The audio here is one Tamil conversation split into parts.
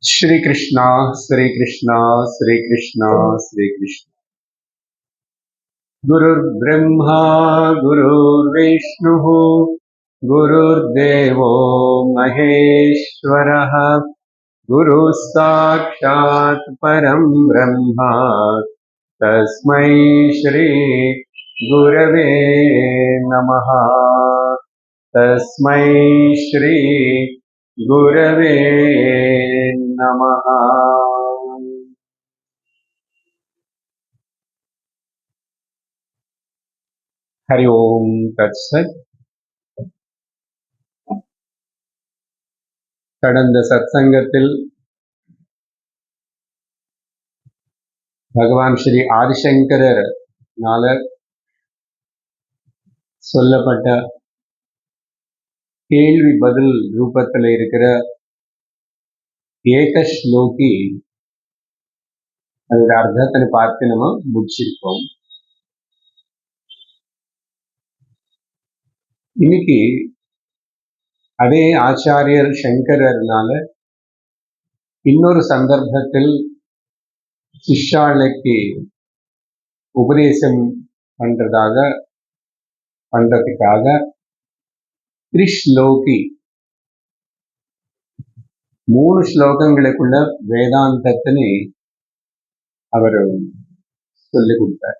श्री कृष्णा श्री कृष्णा श्री कृष्णा श्री कृष्ण। गुरुर्ब्रह्मा गुरुर्विष्णुः गुरुर्देवो महेश्वरः गुरुः साक्षात् परं ब्रह्म तस्मै श्री गुरवे नमः। तस्मै श्री गुरवे नमः। हरि ओम तत्सत्. கடந்த சத்சங்கத்தில் பகவான் ஸ்ரீ ஆதிசங்கரனால சொல்லப்பட்ட கேள்வி பதில் ரூபத்தில் இருக்கிற ஏக ஸ்லோகி அதோட அர்த்தத்தை பார்த்து நம்ம முடிச்சிருக்கோம். இன்னைக்கு அதே ஆச்சாரியர் சங்கரர்னால இன்னொரு சந்தர்ப்பத்தில் சிஷ்யாளுக்கு உபதேசம் பண்றதுக்காக த்ரிஸ்லோகி 3 ஸ்லோகங்களுக்குள்ள வேதாந்தத்தினை அவர் சொல்லிக் கொடுத்தார்.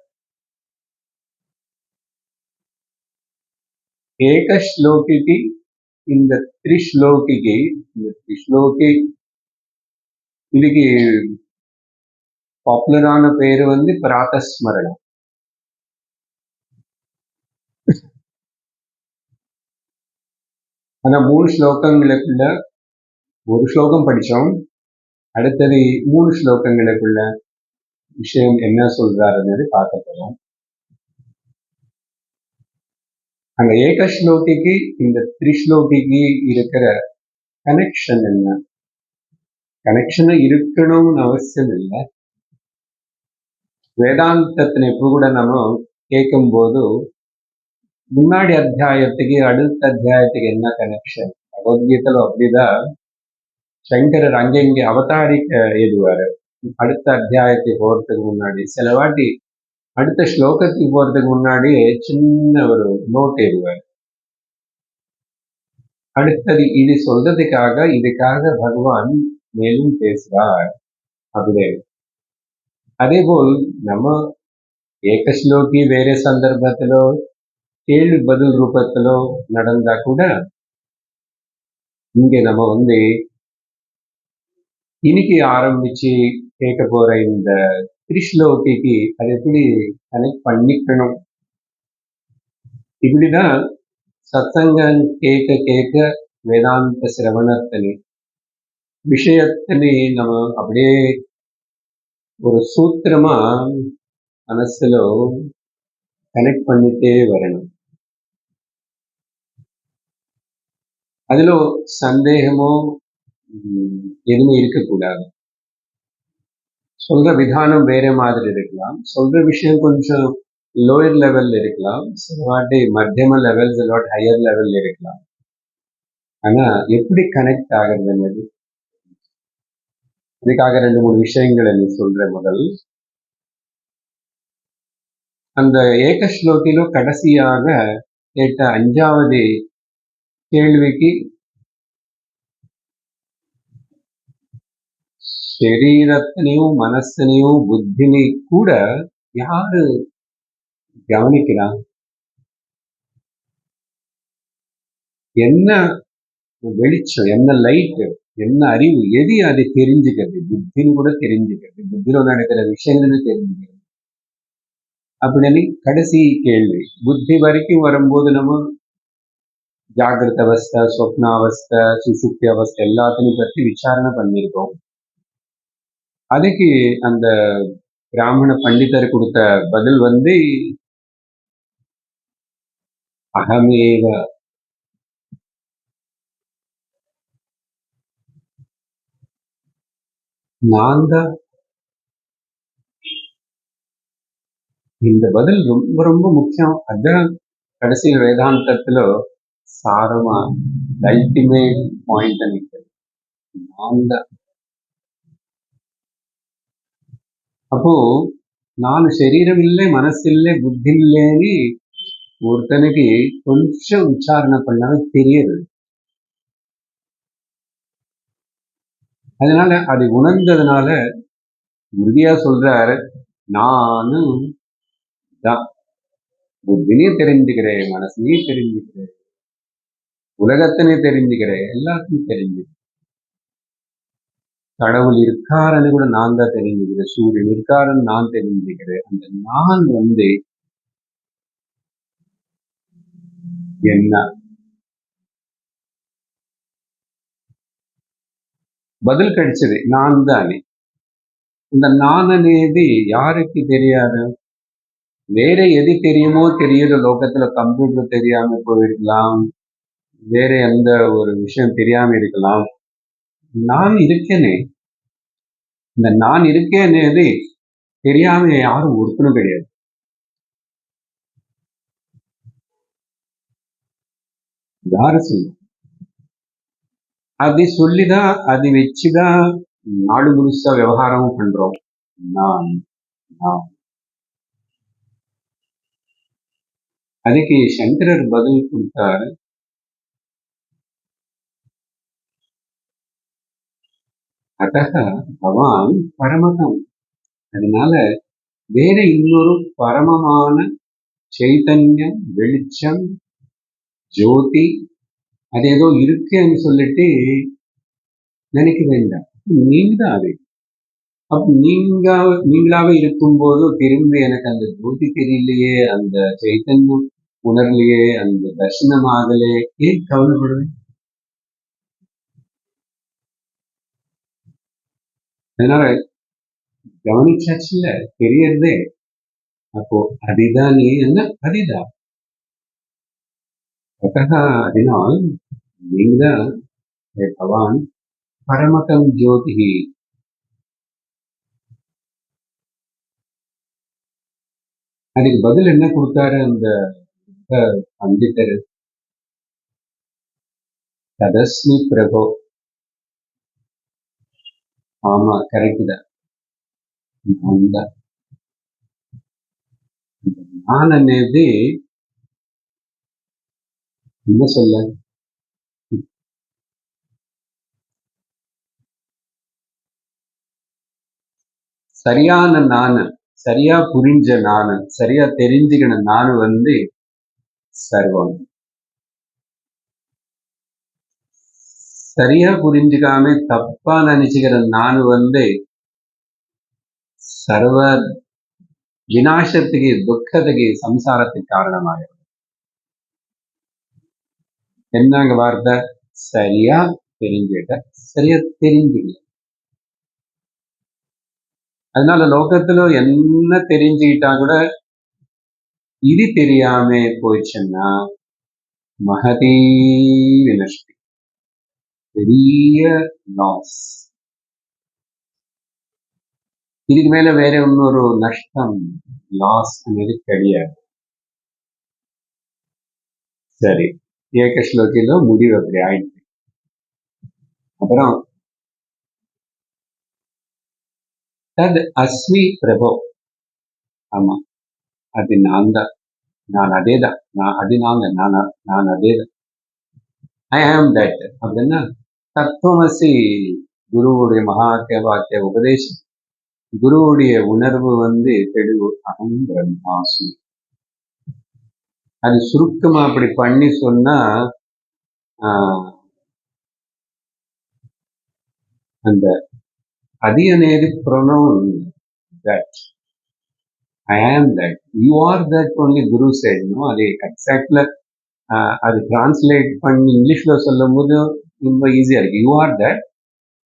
ஏக ஸ்லோகிக்கு இந்த த்ரிஸ்லோகிக்கு இதுக்கு பாப்புலரான பேரு பிராதஸ்மரணம். ஆனா 3 ஸ்லோகங்களுக்குள்ள ஒரு ஸ்லோகம் படிச்சோம். அடுத்தது 3 ஸ்லோகங்களுக்குள்ள விஷயம் என்ன சொல்றாருன்னு பார்க்க போறோம். அந்த ஏக ஸ்லோகிக்கு இந்த த்ரிஸ்லோகிக்கு இருக்கிற கனெக்ஷன் என்ன? கனெக்ஷன் இருக்கணும்னு அவசியம் இல்லை. வேதாந்தத்தினை கூட நம்ம கேட்கும் போது முன்னாடி அத்தியாயத்துக்கு அடுத்த அத்தியாயத்துக்கு என்ன கனெக்ஷன்? பகவத்கீதையில அப்படிதான் சங்கரர் அங்கே அவதாரிக்க எழுதுவாரு. அடுத்த அத்தியாயத்துக்கு போறதுக்கு முன்னாடி சில வாட்டி அடுத்த ஸ்லோகத்துக்கு போறதுக்கு முன்னாடி சின்ன ஒரு நோட் எழுதுவார். அடுத்தது இது இதுக்காக பகவான் மேலும் பேசுறார் அப்படின்னு. அதே போல் நம்ம ஏக ஸ்லோகி வேற சந்தர்ப்பத்திலோ கேள்வி பதில் ரூபத்திலோ நடந்தா கூட இங்க நம்ம இன்னைக்கு ஆரம்பிச்சு கேட்க போற இந்த த்ரிஸ்லோகிக்கு அது எப்படி கனெக்ட் பண்ணிக்கணும்? இப்படிதான் சத்சங்கம் கேட்க வேதாந்த சிரவணத்தினை விஷயத்தினை நம்ம அப்படியே ஒரு சூத்திரமா மனசுல கனெக்ட் பண்ணிட்டே வரணும். அதுல சந்தேகமோ எதுவுமே இருக்கக்கூடாது. சொல்ற விதானம் வேற மாதிரி இருக்கலாம், சொல்ற விஷயம் கொஞ்சம் லோயர் லெவல்ல இருக்கலாம், சில வாட்டி மத்தியம லெவல், சில வாட்டி ஹையர் லெவல்ல இருக்கலாம். ஆனா எப்படி கனெக்ட் ஆகுறது? இதுக்காக 2-3 விஷயங்களை நீ சொல்ற. முதல் அந்த ஏக ஸ்லோகில கடைசியாக கேட்ட 5வது கேள்விக்கு சரீரத்தினையும் மனசனையும் புத்தினை கூட யாரு கவனிக்கிறான்? என்ன வெளிச்சம், என்ன லைட், என்ன அறிவு, எது அதை தெரிஞ்சுக்கிறது? புத்தின்னு கூட தெரிஞ்சுக்கிறது, புத்தியில நடக்கிற விஷயங்கள்னு தெரிஞ்சுக்கிறது. அப்படின்னு கடைசி கேள்வி புத்தி வரைக்கும் வரும்போது நம்ம ஜாகிரத அவஸ்தை, சொப்னாவஸ்தை, சுசுப்தி அவஸ்தை எல்லாத்தையும் பற்றி விசாரணை பண்ணியிருக்கோம். அதுக்கு அந்த பிராமண பண்டிதர் கொடுத்த பதில் அகமேவ. நான் தான். இந்த பதில் ரொம்ப ரொம்ப முக்கியம். அதான் கடைசியில் வேதாந்தத்துல சாரமா அல்டிமேட் பாயிண்ட் நிற்கிறது. நான் தான். அப்போ ನಾನು ಶರೀರವಿಲ್ಲೇ ಮನಸ್ಸಿಲ್ಲೇ ಬುದ್ಧಿ ಇಲ್ಲೇನಿ ஒருத்தனுக்கு கொஞ்சம் விசாரணை பண்ணாவே தெரியுது. அதனால அதை உணர்ந்ததுனால உறுதியா சொல்றாரு, நானும் தான் புத்தினையும் தெரிஞ்சுக்கிறேன், மனசையும் தெரிஞ்சுக்கிறேன், உலகத்தினையும் தெரிஞ்சுக்கிறேன், எல்லாத்தையும் தெரிஞ்சுக்கிறேன். கடவுள் இருக்காருன்னு கூட நான் தான் தெரிஞ்சுக்கிறேன், சூரியன் இருக்காருன்னு நான் தெரிஞ்சுக்கிறேன். அந்த நான் என்ன பதில் கிடைச்சது, நான் தானே. இந்த நான் అనేది யாருக்கு தெரியாது? வேற எது தெரியுமோ தெரியுற லோகத்துல கம்ப்யூட்டர் தெரியாம போயிருக்கலாம், வேற எந்த ஒரு விஷயம் தெரியாம இருக்கலாம். நான் இருக்கேனே, இந்த நான் இருக்கேன்னு தெரியாம யாரும் ஒருத்தனும் கிடையாது. யாரு சொல்லும்? அதை சொல்லிதான் அதை வச்சுதான் நாடு முழுசா விவகாரமும் பண்றோம். நான் நான் அதுக்கு சங்கரர் பதில் கொடுத்தாரு, அதக பவான் பரமகம். அதனால வேற இன்னொரு பரமமான சைத்தன்யம், வெளிச்சம், ஜோதி அது ஏதோ இருக்குன்னு சொல்லிட்டு நினைக்க வேண்டாம். நீங்க தான் அது. அப்ப நீங்களாவே இருக்கும்போது திரும்பி எனக்கு அந்த ஜோதி தெரியலையே, அந்த சைத்தன்யம் உணர்லையே, அந்த தர்சனம் ஆகலே, ஏன் கவலைப்படுவேன்? அதனால கவனிச்சாச்சுல தெரியறதே. அப்போ அதுதான் நீ என்ன அதுதான். அதனால் நீங்கதான் பகவான் பரமகம் ஜோதி. அதுக்கு பதில் என்ன கொடுத்தாரு அந்த பண்டிதர்? ததஸ்மி பிரபோ. ஆமா, கரெக்ட் தான். நான் అనేది என்ன சொல்ல, சரியான நானு, சரியா புரிஞ்ச நானு, சரியா தெரிஞ்சுக்கின நானு சர்வம். சரியா புரிஞ்சுக்காம தப்பா நினைச்சுக்கிற நானு சர்வ விநாசத்துக்கு, துக்கத்துக்கு, சம்சாரத்துக்கு காரணமாயிடும். என்னங்க வார்த்தை? சரியா தெரிஞ்சுக்கிட்ட, சரியா தெரிஞ்சுக்கல. அதனால லோகத்துல என்ன தெரிஞ்சுக்கிட்டா கூட இது தெரியாம போயிடுச்சுன்னா மகதீ வினஷ்டி, பெரிய லாஸ். இதுக்கு மேல வேற இன்னொரு நஷ்டம், லாஸ் అనేది கிடையாது. சரி, ஏக ஸ்லோகில முடிவு அப்படி ஆயிடுச்சு. அப்புறம் தத் அஸ்மி பிரபோ. ஆமா, அது நான் தான், நான் அதேதான், நான் அது நான் அதேதான். ஐ ஆம் தட் அப்படின்னா தத்துவமசி குருவுடைய வாக்கிய உபதேசம், குருவுடைய உணர்வு தெளிவு, அகம் பிரம்மாஸ்மி. அது சுருக்கமா அப்படி பண்ணி சொன்னா அந்த అది అనేది pronoun that I am that, you are that only Guru said. அது எக்ஸாக்ட்ல அது டிரான்ஸ்லேட் பண்ணி இங்கிலீஷ்ல சொல்லும் போது ரொம்ப ஈஸியா இருக்கு. You are that,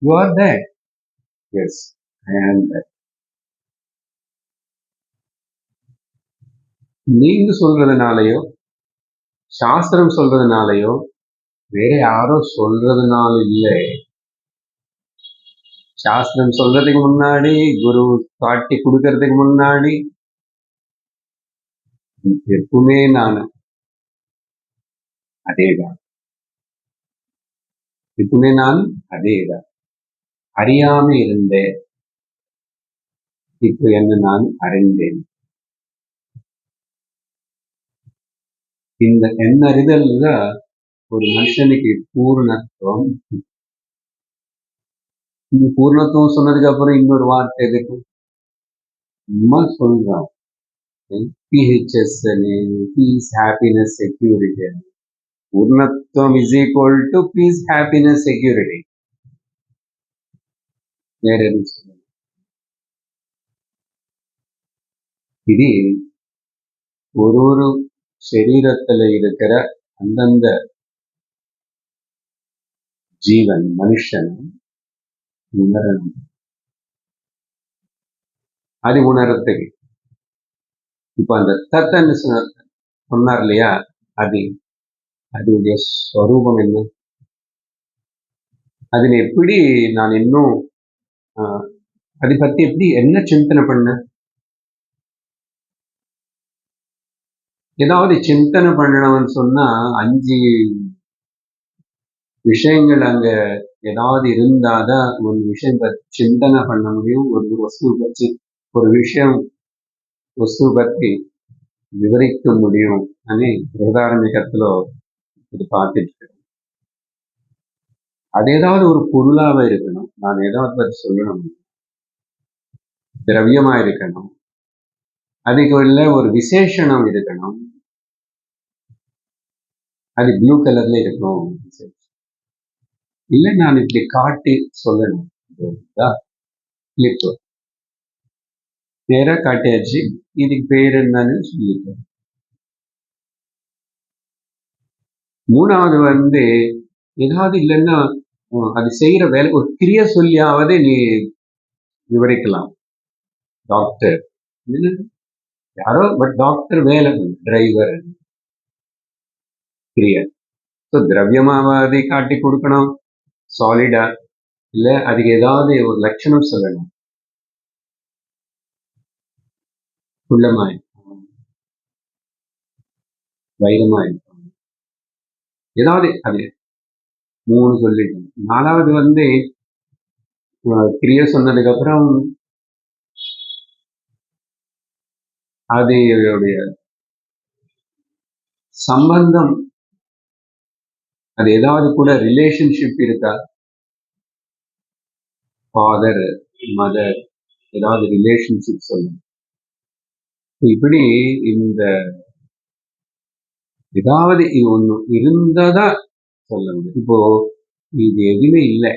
you are that, yes I am that. நீங்க சொல்றதுனாலயோ, சாஸ்திரம் சொல்றதுனாலயோ, வேற யாரோ சொல்றதுனால இல்லை. சாஸ்திரம் சொல்றதுக்கு முன்னாடி, குரு காட்டி கொடுக்கறதுக்கு முன்னாடி எப்பவுமே நான் அதேதான், எப்பவுமே நான் அதேதான். அறியாம இருந்தேன், இப்போ என்ன நான் அறிந்தேன். இந்த எண்ணறிதல் தான் ஒரு மனுஷனுக்கு பூர்ணத்துவம். இந்த பூர்ணத்துவம் சொன்னதுக்கு அப்புறம் இன்னொரு வார்த்தை எதுக்கு சும்மா சொல்றான். PHS peace happiness security. பூர்ணத்துவம் is equal to peace happiness security. வேற எதுவும் சொல்ல. இது ஒரு சரீரத்துல இருக்கிற அந்தந்த ஜீவன் மனுஷன் உணரணும். அது உணரத்துக்கு இப்ப அந்த தத்தன்னு சொன்னார் இல்லையா, அதனுடைய ஸ்வரூபம் என்ன, அதுல எப்படி நான் இன்னும் அதை பத்தி எப்படி என்ன சிந்தனை பண்ண, ஏதாவது சிந்தனை பண்ணணும்னு சொன்னா 5 விஷயங்கள் அங்க ஏதாவது இருந்தாதான் ஒரு விஷயம் சிந்தனை பண்ண முடியும். ஒரு வஸ்து பற்றி ஒரு விஷயம் వస్తువు பற்றி விவரிக்க முடியும் అని బృహదారణ్యకర్తలో இது பார்த்துட்டு இருக்கேன். அது ஏதாவது ஒரு பொருளாக இருக்கணும், நான் ஏதாவது பற்றி சொல்லணும், திரவியமா இருக்கணும், அதுக்கு உள்ள ஒரு விசேஷணம் இருக்கணும், அது ப்ளூ கலர்ல இருக்கணும். இல்லை நான் இப்படி காட்டி சொல்லணும். கிளிப்பு நேராக காட்டியாச்சு, இதுக்கு பேர் என்னன்னு சொல்லிட்டேன். மூணாவது ஏதாவது இல்லைன்னா அது செய்யற வேலை ஒரு கிரிய சொல்லியாவது நீ விவரிக்கலாம். டாக்டர் யாரோ, பட் டாக்டர் வேலை டிரைவர் கிரியா. ஸோ திரவியமாவது காட்டி கொடுக்கணும், சாலிடா, இல்ல அதுக்கு ஏதாவது ஒரு லட்சணம் சொல்லணும். குள்ளமாய் வைரமாய் ஏதாவது அது 3 சொல்லிட்டோம். 4வது கிரிய சொன்னதுக்கு அப்புறம் அதோடைய சம்பந்தம், அது ஏதாவது கூட ரிலேஷன்ஷிப் இருக்கா, ஃபாதர் மதர் ஏதாவது ரிலேஷன்ஷிப் சொல்லணும். இப்படி இந்த ஏதாவது இது ஒண்ணு இருந்ததா சொல்ல முடியும். இப்போ இது எதுவுமே இல்லை,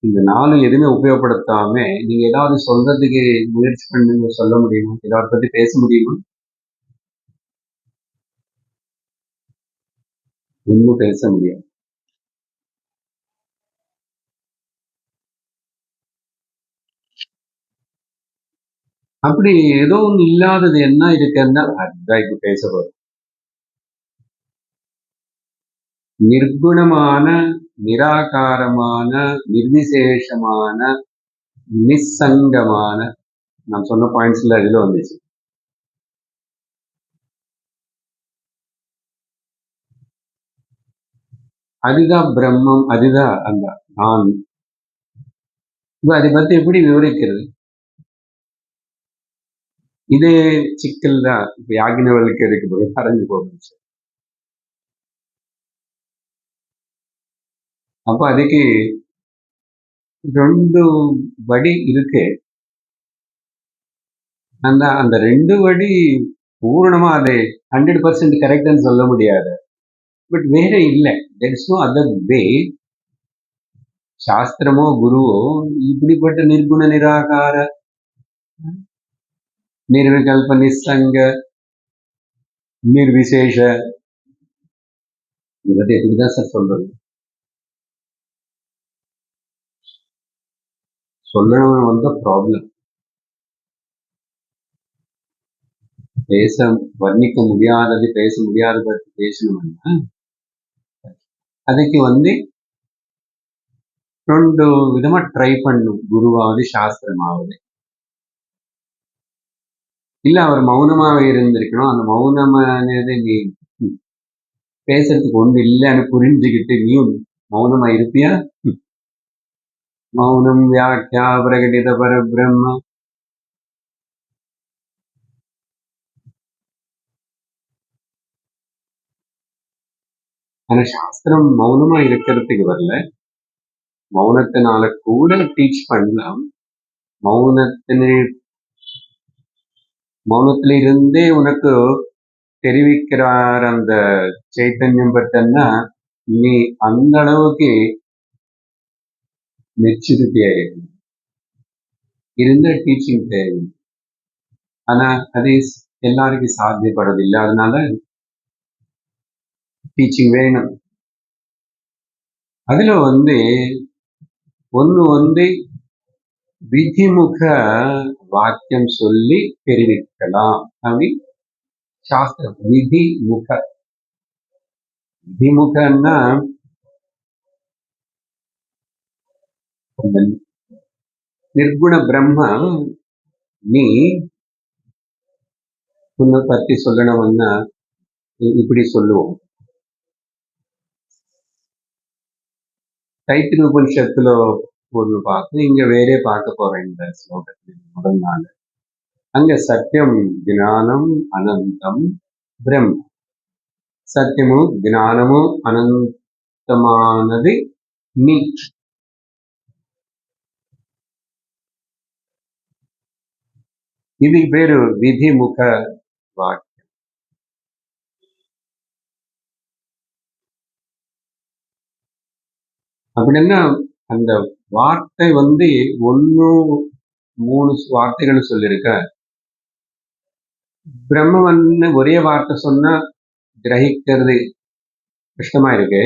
இந்த 4 எதுவுமே உபயோகப்படுத்தாம நீங்க ஏதாவது சொல்றதுக்கு முயற்சி பண்ணி சொல்ல முடியுமா, ஏதாவது பத்தி பேச முடியுமா? ஒன்றும் பேச முடியாது. அப்படி ஏதோ ஒன்று இல்லாதது என்ன இருக்குன்னா அதுதான் இப்ப பேச போறோம். நிர்குணமான, நிராகாரமான, நிர்விசேஷமான, நிசங்கமான, நான் சொன்ன பாயிண்ட்ஸ்ல இதுல வந்துச்சு. அதுதான் பிரம்மம், அதுதான் அந்த நான். அதை பத்தி எப்படி விவரிக்கிறது? இதே சிக்கல் தான் இப்ப யாகினவர்களுக்கு இருக்குது, அரைஞ்சு போச்சு. அப்ப அதுக்கு 2 வடி இருக்கு. அந்த 2 வடி பூரணமா அது 100% கரெக்ட்னு சொல்ல முடியாது, பட் வேற இல்லை. there is no other way. சாஸ்திரமோ குருவோ இப்படிப்பட்ட நிர்குண நிராகார நிர்விகல்ப நிசங்க நிர்விசேஷ இதை எப்படிதான் சார் சொல்றது? சொல்லணும் ப்ராப்ளம். பேச வர்ணிக்க முடியாதது, பேச முடியாத பற்றி பேசணும்னா அதுக்கு 2 விதமா ட்ரை பண்ணும், குருவாவது சாஸ்திரமாவது. இல்ல அவர் மௌனமாவே இருந்திருக்கணும். அந்த மௌனமானது நீ பேசுறதுக்கு ஒண்ணு இல்லைன்னு புரிஞ்சுக்கிட்டு நீயும் மௌனமா இருப்பியா? மௌனம் வியாக்கியா பிரகடித பரபிரம்ம ஆனா சாஸ்திரம் மௌனமா இருக்கிறதுக்கு வரல. மௌனத்தினால கூட டீச் பண்ணலாம். மௌனத்திலிருந்தே உனக்கு தெரிவிக்கிறார் அந்த சைத்தன்யம் பற்றன்னா, நீ அந்த அளவுக்கு மெச்சூரிட்டி ஆயிடும் இருந்த டீச்சிங் தேவை. ஆனா அது எல்லாருக்கும் சாத்தியப்படுறதில்லை. அதனால டீச்சிங் வேணும். அதுல ஒண்ணு விதிமுக வாக்கியம் சொல்லி தெரிவிக்கலாம். அப்படி சாஸ்திரம் விதிமுகன்னா நிர்குண பிரம்ம நீ உன்னை பத்தி சொல்லணும்னா இப்படி சொல்லுவோம். தைத்திரிய உபனிஷத்துல ஒன்று பார்த்து இங்க வேறே பார்க்க போறேன். இந்த ஸ்லோகத்தில் முதல் நாள் அங்க சத்தியம் ஞானம் அனந்தம் பிரம்ம. சத்தியமும் ஞானமும் அனந்தமானது நீ. இது பேரு விதிமுக வாக்கியம். அப்படின்னா அந்த வார்த்தை 3 வார்த்தைகள் சொல்லியிருக்க. பிரம்மன்னு ஒரே வார்த்தை சொன்னா கிரகிக்கிறது கஷ்டமா இருக்கு.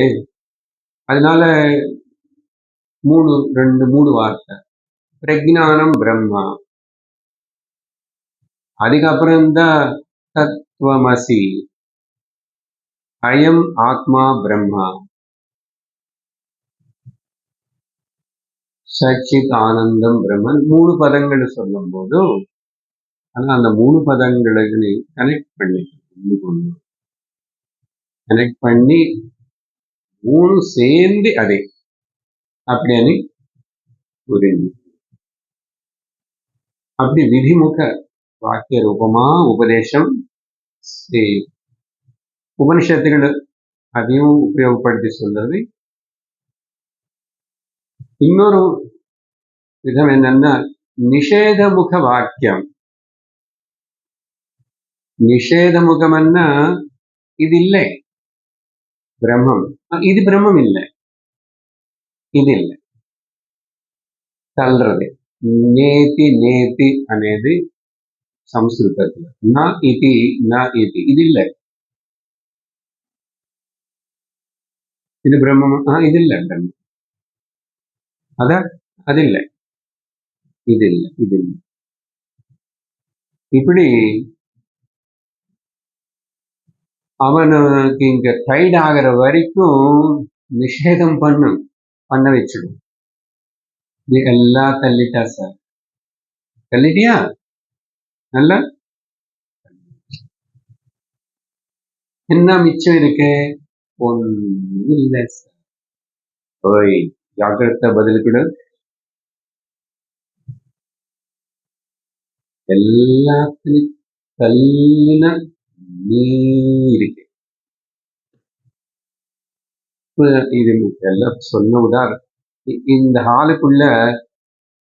அதனால 3 வார்த்தை. பிரஜானம் பிரம்மா, அதுக்கப்புறம் தான் தத்துவமசி, அயம் ஆத்மா பிரம்மா, சச்சித் ஆனந்தம் பிரம்மன். 3 பதங்கள் சொல்லும் போது ஆனா அந்த 3 பதங்களுக்கு கனெக்ட் பண்ணி 3 சேர்ந்து அதை அப்படின்னு புரிஞ்சு அப்படி விதிமுக வாக்கிய ரூபமா உபதேசம் உபனிஷத்துகள் அதையும் உபயோகப்படுத்தி சொல்றது. இன்னொரு விதம் என்னன்னா நிஷேதமுக வாக்கியம். நிஷேதமுகம்னா இது இல்லை பிரம்மம், இது பிரம்மம் இல்லை, இது இல்லை தள்ளுறது. நேதி అనేది సంస్కృతத்துல నా ఇది ఇది இல்லை, இது பிரம்மம், இது இல்லை பிரம்மம், அது இல்லை, இது இல்லை, இது இல்லை. இப்படி அவனுக்கு இங்க டைட் ஆகிற வரைக்கும் நிஷேதம் பண்ண வச்சிடும். நீ எல்லாம் தள்ளிட்டா சார், தள்ளிட்டியா நல்லா, என்ன மிச்சம் இருக்கு? ஒன்னும் இல்லை சார். ஓய் ஜாக்கிரதை பதில் கொடு. எல்லாத்தையும் தள்ளின நீ இருக்கு. இது எல்லாம் சொன்ன உதாரணம். இந்த ஹாலுக்குள்ள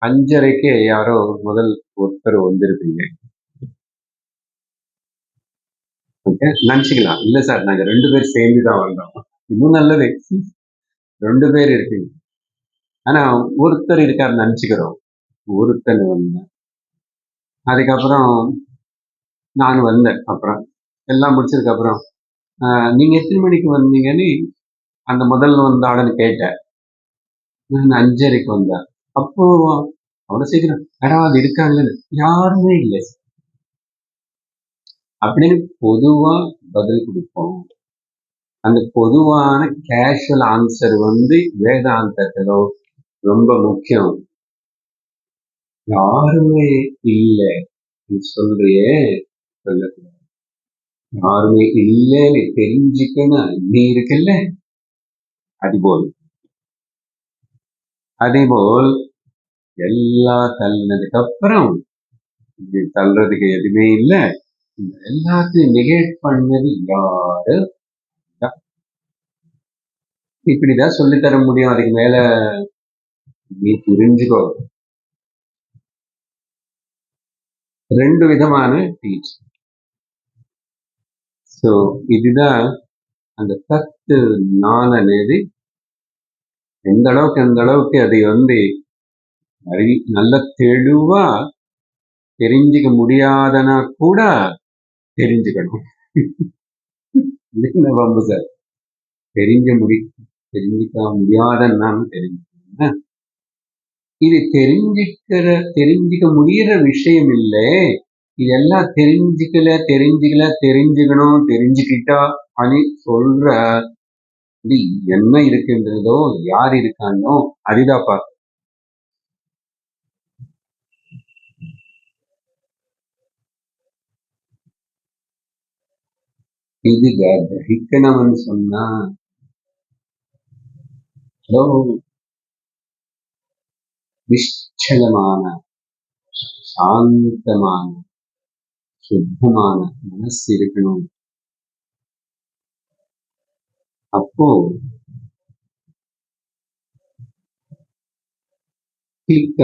5:30 யாரோ முதல் ஒருத்தர் வந்திருப்பீங்க. நினைச்சுக்கலாம், இல்ல சார் நாங்க 2 பேர் சேர்ந்துதான் வந்தோம். இன்னும் நல்லது, 2 பேர் இருக்கீங்க. ஆனா ஒருத்தர் இருக்காரு நினைச்சுக்கிறோம். ஒருத்தன் வந்தேன், அதுக்கப்புறம் நான் வந்தேன். அப்புறம் எல்லாம் முடிச்சதுக்கு அப்புறம் நீங்க எத்தனை மணிக்கு வந்தீங்கன்னு அந்த முதல் வந்தாளன்னு கேட்டேன். நான் 5:30 வந்தேன். அப்போ அவ்வளவு சீக்கிரம் யாராவது இருக்காங்கன்னு யாருமே இல்லை அப்படின்னு பொதுவா பதில் கொடுப்போம். அந்த பொதுவான கேஷுவல் ஆன்சர் வேதாந்தத்திலோ ரொம்ப முக்கியம். யாருமே இல்லை நீ சொல்றியே, சொல்லக்கூடாது. யாருமே இல்லைன்னு தெரிஞ்சுக்கணும் நீ இருக்குல்ல. அதேபோல் எல்லாம் தள்ளினதுக்கு அப்புறம் தள்ளுறதுக்கு எதுவுமே இல்லை. எல்லாத்தையும் நெகேட் பண்ணது யாரு? இப்படிதான் சொல்லித்தர முடியும். அதுக்கு மேல நீ புரிஞ்சுக்கோ. 2 விதமான டீச். సో இதுதான் அந்த தத்து நான் అనేది எந்த அளவுக்கு அதை வந்து நல்ல தெளிவா தெரிஞ்சுக்க முடியாதனா கூட தெரிஞ்சுக்கணும். இது என்ன வம்பு சார்? தெரிஞ்சுக்க முடியாதன்னு தெரிஞ்சுக்கணும். இது தெரிஞ்சுக்க முடியிற விஷயம் இல்லை. இதெல்லாம் தெரிஞ்சுக்கணும், தெரிஞ்சுக்கிட்டா అని சொல்ற இது என்ன இருக்கின்றதோ, யார் இருக்கானோ அதுதான்ப்பா. இது கிரகிக்கணும்னு சொன்னா நிச்சலமான, சாந்தமான, சுத்தமான மனசு இருக்கணும். அப்போ கிளிக்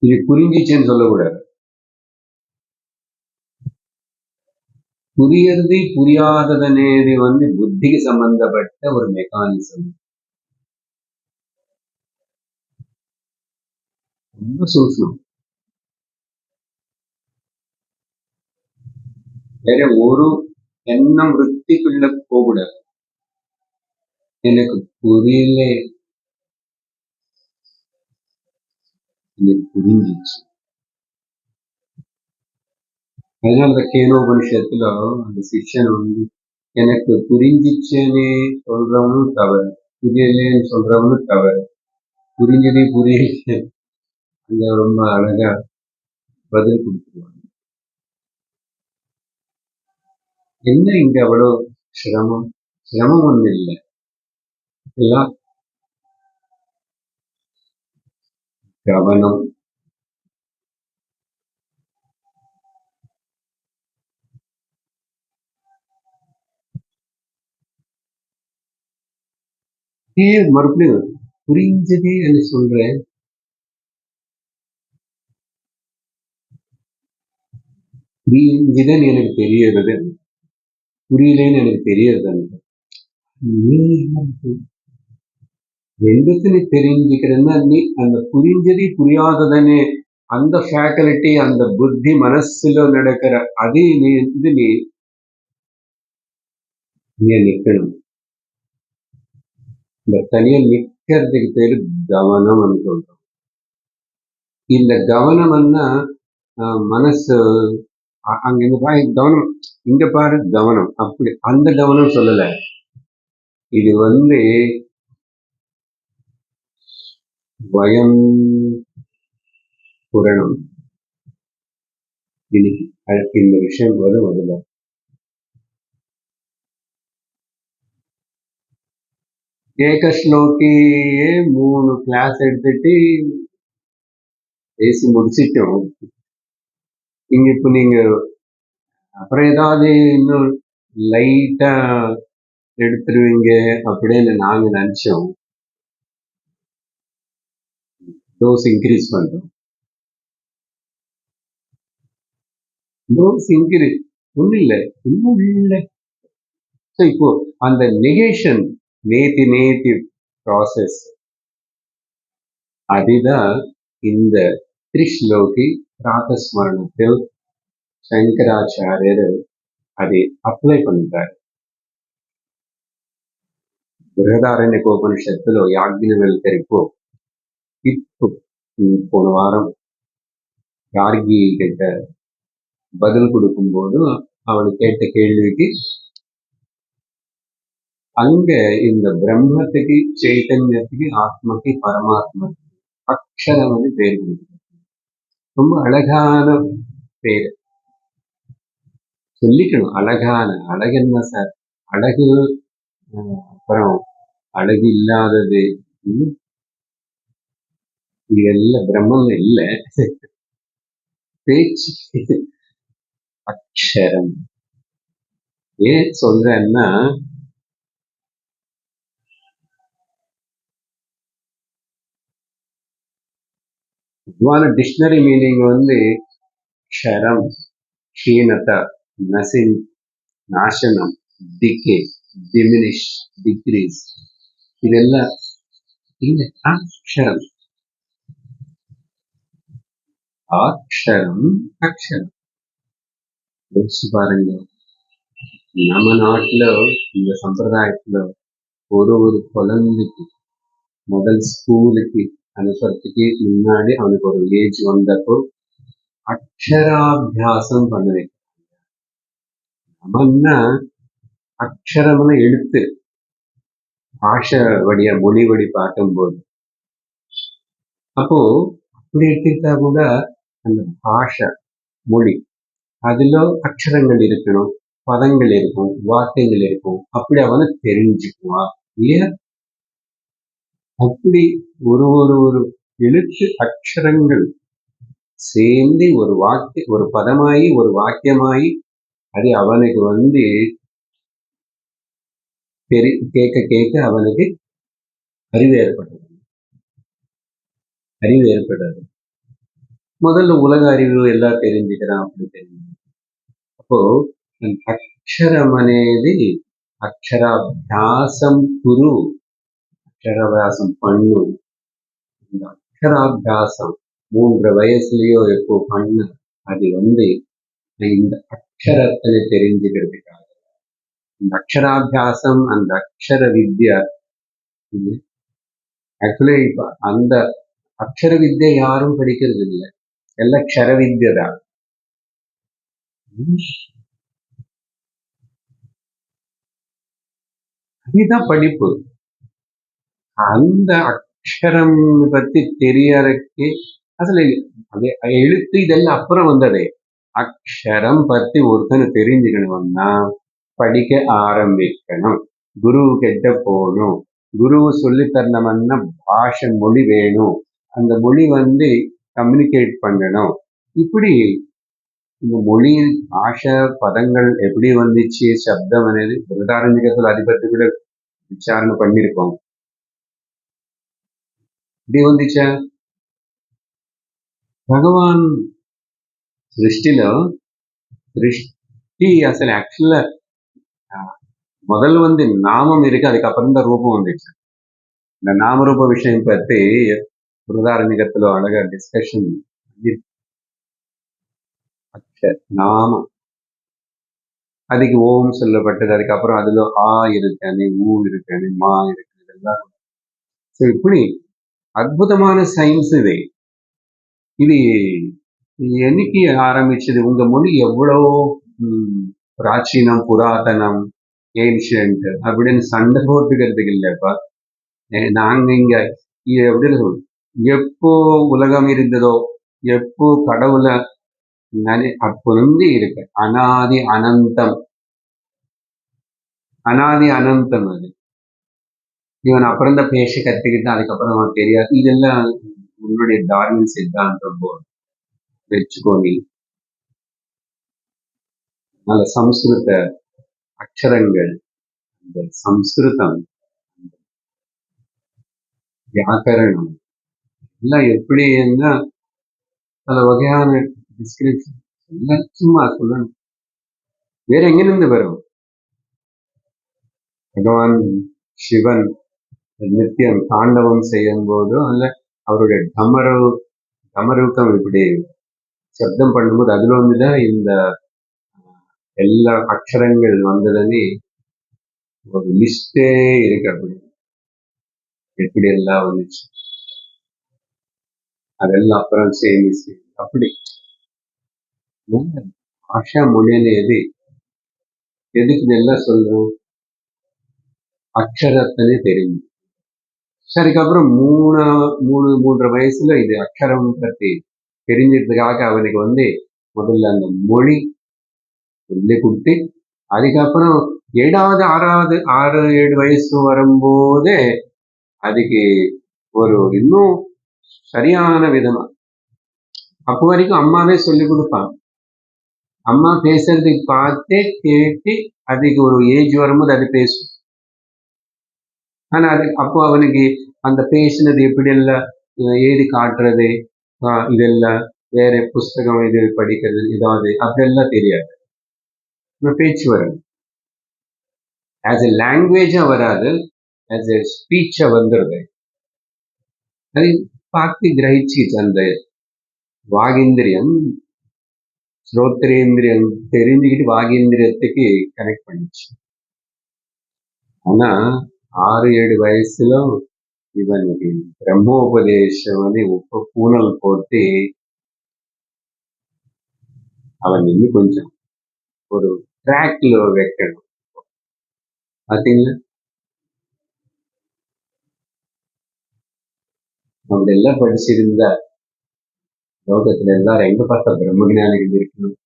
இது புரிஞ்சிச்சுன்னு சொல்லக்கூடாது. புரியறது புரியாததனேது வந்து புத்திக்கு சம்பந்தப்பட்ட ஒரு மெக்கானிசம். ரொம்ப சூக்ஷ்மம். வேற ஒரு எண்ணம் விருத்திக்குள்ள போகக்கூடாது. எனக்கு புரியல, எனக்கு புரிஞ்சிச்சு. அதனால அந்த கேனோபனிஷத்துல அந்த சிஷ்யன் வந்து எனக்கு புரிஞ்சிச்சேன்னு சொல்றவனும் தவறு, புரியலேன்னு சொல்றவனும் தவறு, புரிஞ்சதே புரியல அங்க ரொம்ப அழகா பதில் கொடுத்துருவாங்க. என்ன இங்க அவ்வளவு சிரமம் ஒண்ணு இல்லை. எல்லாம் கவனம். மறுபடியும் புரிஞ்சதே என்று சொல்றேன். புரிஞ்சுதான் எனக்கு தெரியறது, புரியலன்னு எனக்கு தெரியறது. ரெண்டுத்துல தெரிஞ்சுக்கிறன்னா நீ அந்த புரிஞ்சதே புரியாததனே அந்த ஃபேக்கல்டி, அந்த புத்தி மனசுல நடக்கிற அதே நீ நிக்கணும். இந்த தனியா நிக்கிறதுக்கு பேரு கவனம் சொல்றோம். இந்த கவனம்னா மனசு அங்க இங்க பாரு கவனம், இங்க பாரு கவனம், அப்படி அந்த கவனம் சொல்லல. இது வந்து பயம் புரணம். இன்னைக்கு இந்த விஷயம் போது முதல்ல ஏக ஸ்லோகியே 3 கிளாஸ் எடுத்துட்டு பேசி முடிச்சிட்டோம். இங்க இப்ப நீங்க அப்புறம் ஏதாவது இன்னும் லைட்டா எடுத்துருவீங்க அப்படின்னு நாங்க நினைச்சோம். டோஸ் இன்க்ரீஸ் பண்றோம். டோஸ் இன்க்ரீஸ் ஒன்றும் இல்லை, இன்னும் இல்லை. இப்போ அந்த நெகேஷன் நேத்தி ப்ராசஸ் அதுதான் இந்த திரிஸ்லோகி பிராதஸ்மரணத்தில் சங்கராச்சாரியர் அதை அப்ளை பண்றார். బృహదారణ్యకోపనిషత్తులో యాజ్ఞవల్క్యకు இப்போ போன வாரம் கார்கி கிட்ட பதில் கொடுக்கும்போது அவன் கேட்ட கேள்விக்கு அங்க இந்த பிரம்மத்துக்கு, சைத்தன்யத்துக்கு, ஆத்மக்கு, பரமாத்மக்கு அக்ஷரம் வந்து பேர் கொடுக்குது. ரொம்ப அழகான பேர் சொல்லிக்கணும். அழகு என்ன சார்? அழகு அப்புறம் அழகு இல்லாதது இதெல்லாம் பிரம்மம் இல்லை. பேச்சு அக்ஷரம். ஏன் சொல்றேன்னா, பொதுவான டிக்ஷனரி மீனிங் வந்து க்ஷரம், க்ஷீணத, நசிங், நாசனம், டிகே, டிமினிஷ், டிக்ரீஸ், இதெல்லாம் இல்ல. அக்ஷரம், அக்ஷரம், அக்ஷரம். யோசிச்சு பாருங்க, நம்ம நாட்டுல இந்த சம்பிரதாயத்துல ஒரு குழந்தைக்கு முதல் ஸ்கூலுக்கு அனுப்புறதுக்கு முன்னாடி அவனுக்கு ஒரு ஏஜ் வந்தப்போ அக்ஷராபியாசம் பண்ண வைக்கிறாங்க. நம்மன்னா அக்ஷரம்னு எழுத்து பாஷை வழியா மொழி வழி பார்க்கும்போது, அப்போ அப்படி எடுத்துக்கிட்டா கூட அந்த பாஷை மொழி அதுல அக்ஷரங்கள் இருக்கணும், பதங்கள் இருக்கும், வார்த்தைகள் இருக்கும், அப்படி அவனை தெரிஞ்சுக்குவான் இல்லையா? அப்படி ஒரு எழுத்து அக்ஷரங்கள் சேர்ந்து ஒரு வாக்கிய, ஒரு பதமாயி, ஒரு வாக்கியமாயி, அது அவனுக்கு வந்து கேட்க கேட்க அவனுக்கு அறிவு ஏற்படுறது. முதல்ல உலக அறிவு எல்லாம் தெரிஞ்சுக்கிறான், அப்படி தெரிஞ்சு. அப்போ అక్షరం అనేది అక్షరాభ్యాసం కురు, అక్షరాభ్యాసం பண்ணு. இந்த அக்ஷராபியாசம் 3 வயசுலயோ எப்போ பண்ண, அது வந்து இந்த அக்ஷரத்தை தெரிஞ்சுக்கிறதுக்காக. இந்த அக்ஷராபியாசம், அந்த அக்ஷர வித்யா, ஆக்சுவலி இப்ப அந்த அக்ஷர வித்யா யாரும் படிக்கிறது இல்லை, எல்லாம் க்ஷர வித்யா தான். அதுதான் படிப்பு. அந்த அக்ஷரம் பத்தி தெரியறதுக்கு அதுல எழுத்து இதெல்லாம் அப்புறம் வந்ததே. அக்ஷரம் பத்தி ஒருத்தனை தெரிஞ்சுக்கணும்னா படிக்க ஆரம்பிக்கணும், குரு கிட்ட போகணும், குரு சொல்லி தரணும்னா பாஷை மொழி வேணும், அந்த மொழி வந்து கம்யூனிகேட் பண்ணணும். இப்படி இந்த மொழி பாஷை பதங்கள் எப்படி வந்துச்சு, சப்தம் అనేది బృహదారణ్యకத்துல అది பத்தி கூட விசாரணை பண்ணிருக்கோம். இப்படி வந்துச்சா? భగవాన్ సృష్టిలో సృష్టి అసలు యాక్చువల్గా முதல் வந்து நாமம் இருக்கு, அதுக்கப்புறம் தான் ரூபம் வந்துச்சு. இந்த நாமரூப விஷயம் பத்தி బృహదారణ్యకத்துல அழகா டிஸ்கஷன். நாமம் அதுக்கு ஓம் சொல்லப்பட்டது, அதுக்கப்புறம் அதுல ஆ இருக்கணு, ஊ இருக்கணு, மா இருக்கு, இதெல்லாம். இப்படி அற்புதமான சயின்ஸ் இது என்னைக்கு ஆரம்பிச்சது? உங்க மொழி எவ்வளவு பிராச்சீனம், புராதனம், ஏன்ஷியன்ட் அப்படின்னு சண்டை போட்டுக்கிறதுக்கு இல்லப்பா. நாங்க இங்க எப்படி எப்போ உலகம் இருந்ததோ, எப்போ கடவுளை அப்பொழுது இருக்கு. அனாதி அனந்தம், அனாதி அனந்தம். அது இவன் அப்புறம் தான் பேச கத்துக்கிட்டு அதுக்கப்புறம் அவன் தெரியாது. இதெல்லாம் உன்னுடைய டார்வின் சித்தாந்தம் போல் வச்சுக்கோங்க. நல்ல சம்ஸ்கிருத அக்ஷரங்கள், அந்த சம்ஸ்கிருதம், வியாக்கரணம் எல்லாம் எப்படின்னா பல வகையான டிஸ்கிரிப்ஷன் எல்லாம் சும்மா சொல்லணும். வேற எங்கிருந்து வரும்? பகவான் சிவன் நித்தியம் தாண்டவம் செய்யும் போதோ, அல்ல அவருடைய டமருக்கம் இப்படி சப்தம் பண்ணும்போது அதுல வந்துதான் இந்த எல்லா அக்ஷரங்கள் வந்ததுன்னு ஒரு லிஸ்டே இருக்கு. அப்படி எப்படி எல்லாம் வந்துச்சு, அதெல்லாம் அப்புறம் சேமிச்சு. அப்படி பாஷா மொழியில எதுக்கு இதெல்லாம் சொல்றோம்? அக்ஷரத்திலே தெரிஞ்சு. சரிக்கப்புறம் 3.5 வயசுல இது அக்ஷரம் பற்றி தெரிஞ்சதுக்காக அவனுக்கு வந்து முதல்ல அந்த மொழி சொல்லி கொடுத்து, அதுக்கப்புறம் 7வது 6 7 வயசு வரும்போது அதுக்கு ஒரு இன்னும் சரியான விதமா அப்போ வரைக்கும் அம்மாவே சொல்லி கொடுப்பான். அம்மா பேசுறதை பார்த்தே கேட்டு அதுக்கு ஒரு ஏஜ் வரும்போது அது பேசும். ஆனா அது அப்போ அவனுக்கு அந்த பேசினது எப்படி எல்லாம் ஏது காட்டுறது, இதெல்லாம் வேற புஸ்தகம் இது படிக்கிறது ஏதாவது அப்படியெல்லாம் தெரியாது. பேச்சு வரும். ஆஸ் எ லாங்குவேஜா வராது, ஆஸ் எ ஸ்பீச்சா வந்துடுது. அதை பார்த்து கிரகிச்சு அந்த வாகேந்திரியம் ஸ்ரோத்திரேந்திரியம் தெரிஞ்சுக்கிட்டு வாகேந்திரியத்துக்கு கனெக்ட் பண்ணிச்சு. ஆனா 6-7 வயசுல இவனுக்கு பிரம்மோபதேசம் பூனல் போட்டு அவன் இன்னும் கொஞ்சம் ஒரு ட்ராக்ல வைக்கணும். பாத்தீங்களா? அப்படி எல்லாம் படிச்சிருந்தா லோகத்துல எல்லாரும் எங்க பார்த்தா பிரம்மஞானிகள் இருக்கணும்.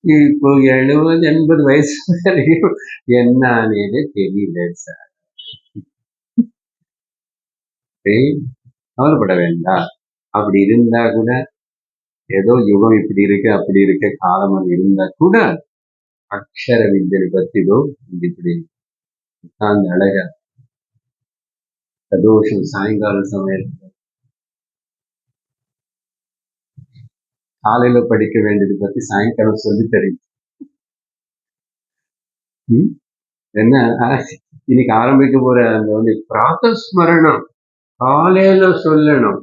இப்போ 70-80 வயசு வரைக்கும் என்னன்னு தெரியல சார். கவலைப்பட வேண்டாம். அப்படி இருந்தா கூட ஏதோ யுகம் இப்படி இருக்கு அப்படி இருக்க காலம் இருந்தா கூட அக்ஷர வித்யை பத்திதோ இப்படி உட்கார்ந்து அழகா பிரதோஷம் சாயங்கால சமயத்துல காலையில படிக்க வேண்டியது பத்தி சாயங்காலம் சொல்லி தெரியும். என்ன இன்னைக்கு ஆரம்பிக்க போற அந்த பிராத்தஸ்மரணம் காலையில சொல்லணும்.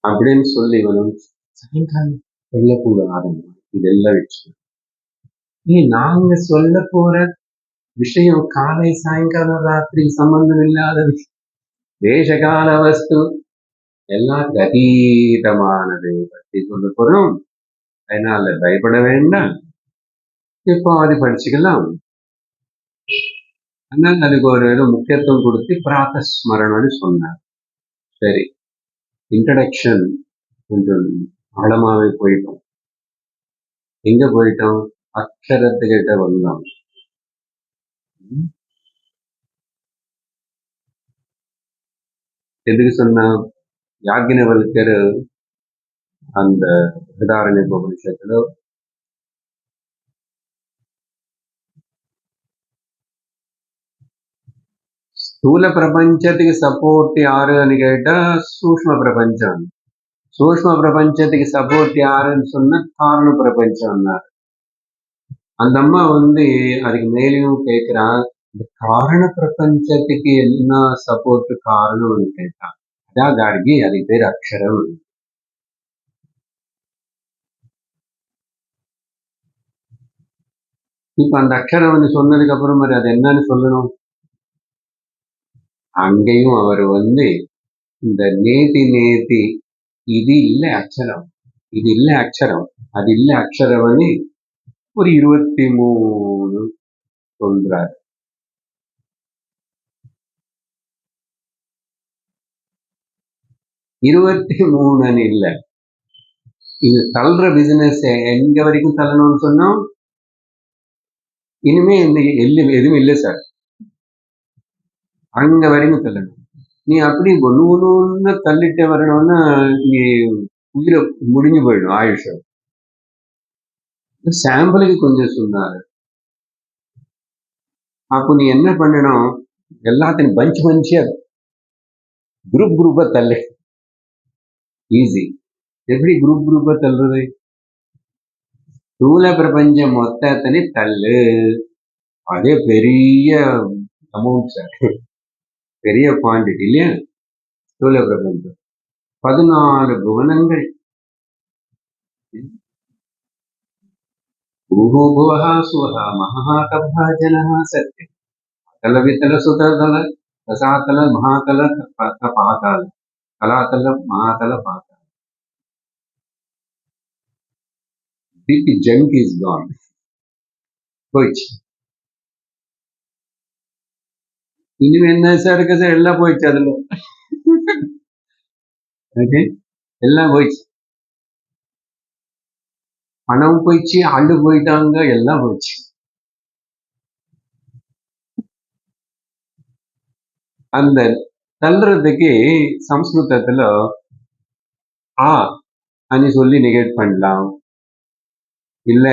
அப்படின்னு சொல்லி சாயங்காலம் சொல்லக்கூட ஆரம்பம். இதெல்லாம் வச்சு நாங்க சொல்ல போற விஷயம் காலை சாயங்காலம் ராத்திரி சம்பந்தம் இல்லாதது, தேசகால வஸ்து எல்லாத்துக்கும் அதீதமானதை பற்றி சொல்ல போறோம். அதனால பயப்பட வேண்டாம், இப்போ அது படிச்சுக்கலாம். அதனால அதுக்கு ஒரு முக்கியத்துவம் கொடுத்து பிராத்தஸ்மரணம்னு சொன்னார். சரி, இன்ட்ரடக்ஷன் கொஞ்சம் ஆழமாவே போயிட்டோம். எங்க போயிட்டோம்? அக்ஷரத்துக்கிட்ட வந்தோம். எதுக்கு சொன்னா, யாக்ஞவல்கர் அந்த பிரதாரண்ய உபனிஷத்துல ஸ்தூல பிரபஞ்சத்துக்கு சப்போர்ட் யாருன்னு கேட்டா சூக்ஷ்ம பிரபஞ்சம். சூக்ஷ்ம பிரபஞ்சத்துக்கு சப்போர்ட் யாருன்னு சொன்னா காரண பிரபஞ்சம். அந்த அம்மா அதுக்கு மேலேயும் கேட்கிறான், இந்த காரண பிரபஞ்சத்துக்கு என்ன சப்போர்ட் காரணம்னு கேட்டான். அதான் கார்கி, அதுக்கு பேர் அக்ஷரம். இப்ப அந்த அக்ஷரம் சொன்னதுக்கு அப்புறம் அது என்னன்னு சொல்லணும். அங்கேயும் அவர் இந்த நேதி இது இல்ல அக்ஷரம், இது இல்ல அக்ஷரம், அது இல்ல அக்ஷரம் ஒரு 23 சொல்றார். 23 இல்ல, இது தள்ளுற பிசினஸ் எங்க வரைக்கும் தள்ளணும்னு சொன்னோம். இனிமே எதுவும் இல்லை சார், அங்க வரைக்கும் தள்ளணும். நீ அப்படி ஒண்ணு தள்ளிட்டு வரணும்னா நீ உயிரை முடிஞ்சு போயிடும் ஆயுஷம். சாம்பிளுக்கு கொஞ்சம் சொன்னாரு. அப்போ நீ என்ன பண்ணணும், எல்லாத்தையும் பஞ்சா குரூப்பா தள்ளு. ஈஸி. எப்படி குரூப்பா தள்ளுறது? ஸ்தூல பிரபஞ்சம் மொத்தத்தினை தள்ளு. அதே பெரிய அமௌண்ட் சார், பெரிய குவான்டிட்டி இல்லையா? ஸ்தூல பிரபஞ்சம் 14 புவனங்கள். பூஹுபுவஹ சுவஹ மஹஹ கப்ஹ ஜனஹ சத்யம் தல வித்தல சுததல ரசாதல மகாதல பாதாள கலாதல மகாதல பாதாள. Big junk is gone. போயிடுச்சு. இனிமே என்ன சார் இருக்கு சார்? எல்லாம் போயிடுச்சு. அதுல எல்லாம் போயிடுச்சு. பணம் போயிடுச்சு, ஆண்டு போயிட்டாங்க, எல்லாம் போயிடுச்சு. அந்த தள்ளுறதுக்கு சம்ஸ்கிருதத்துல ஆ అని சொல்லி நெகேட் பண்ணலாம், இல்ல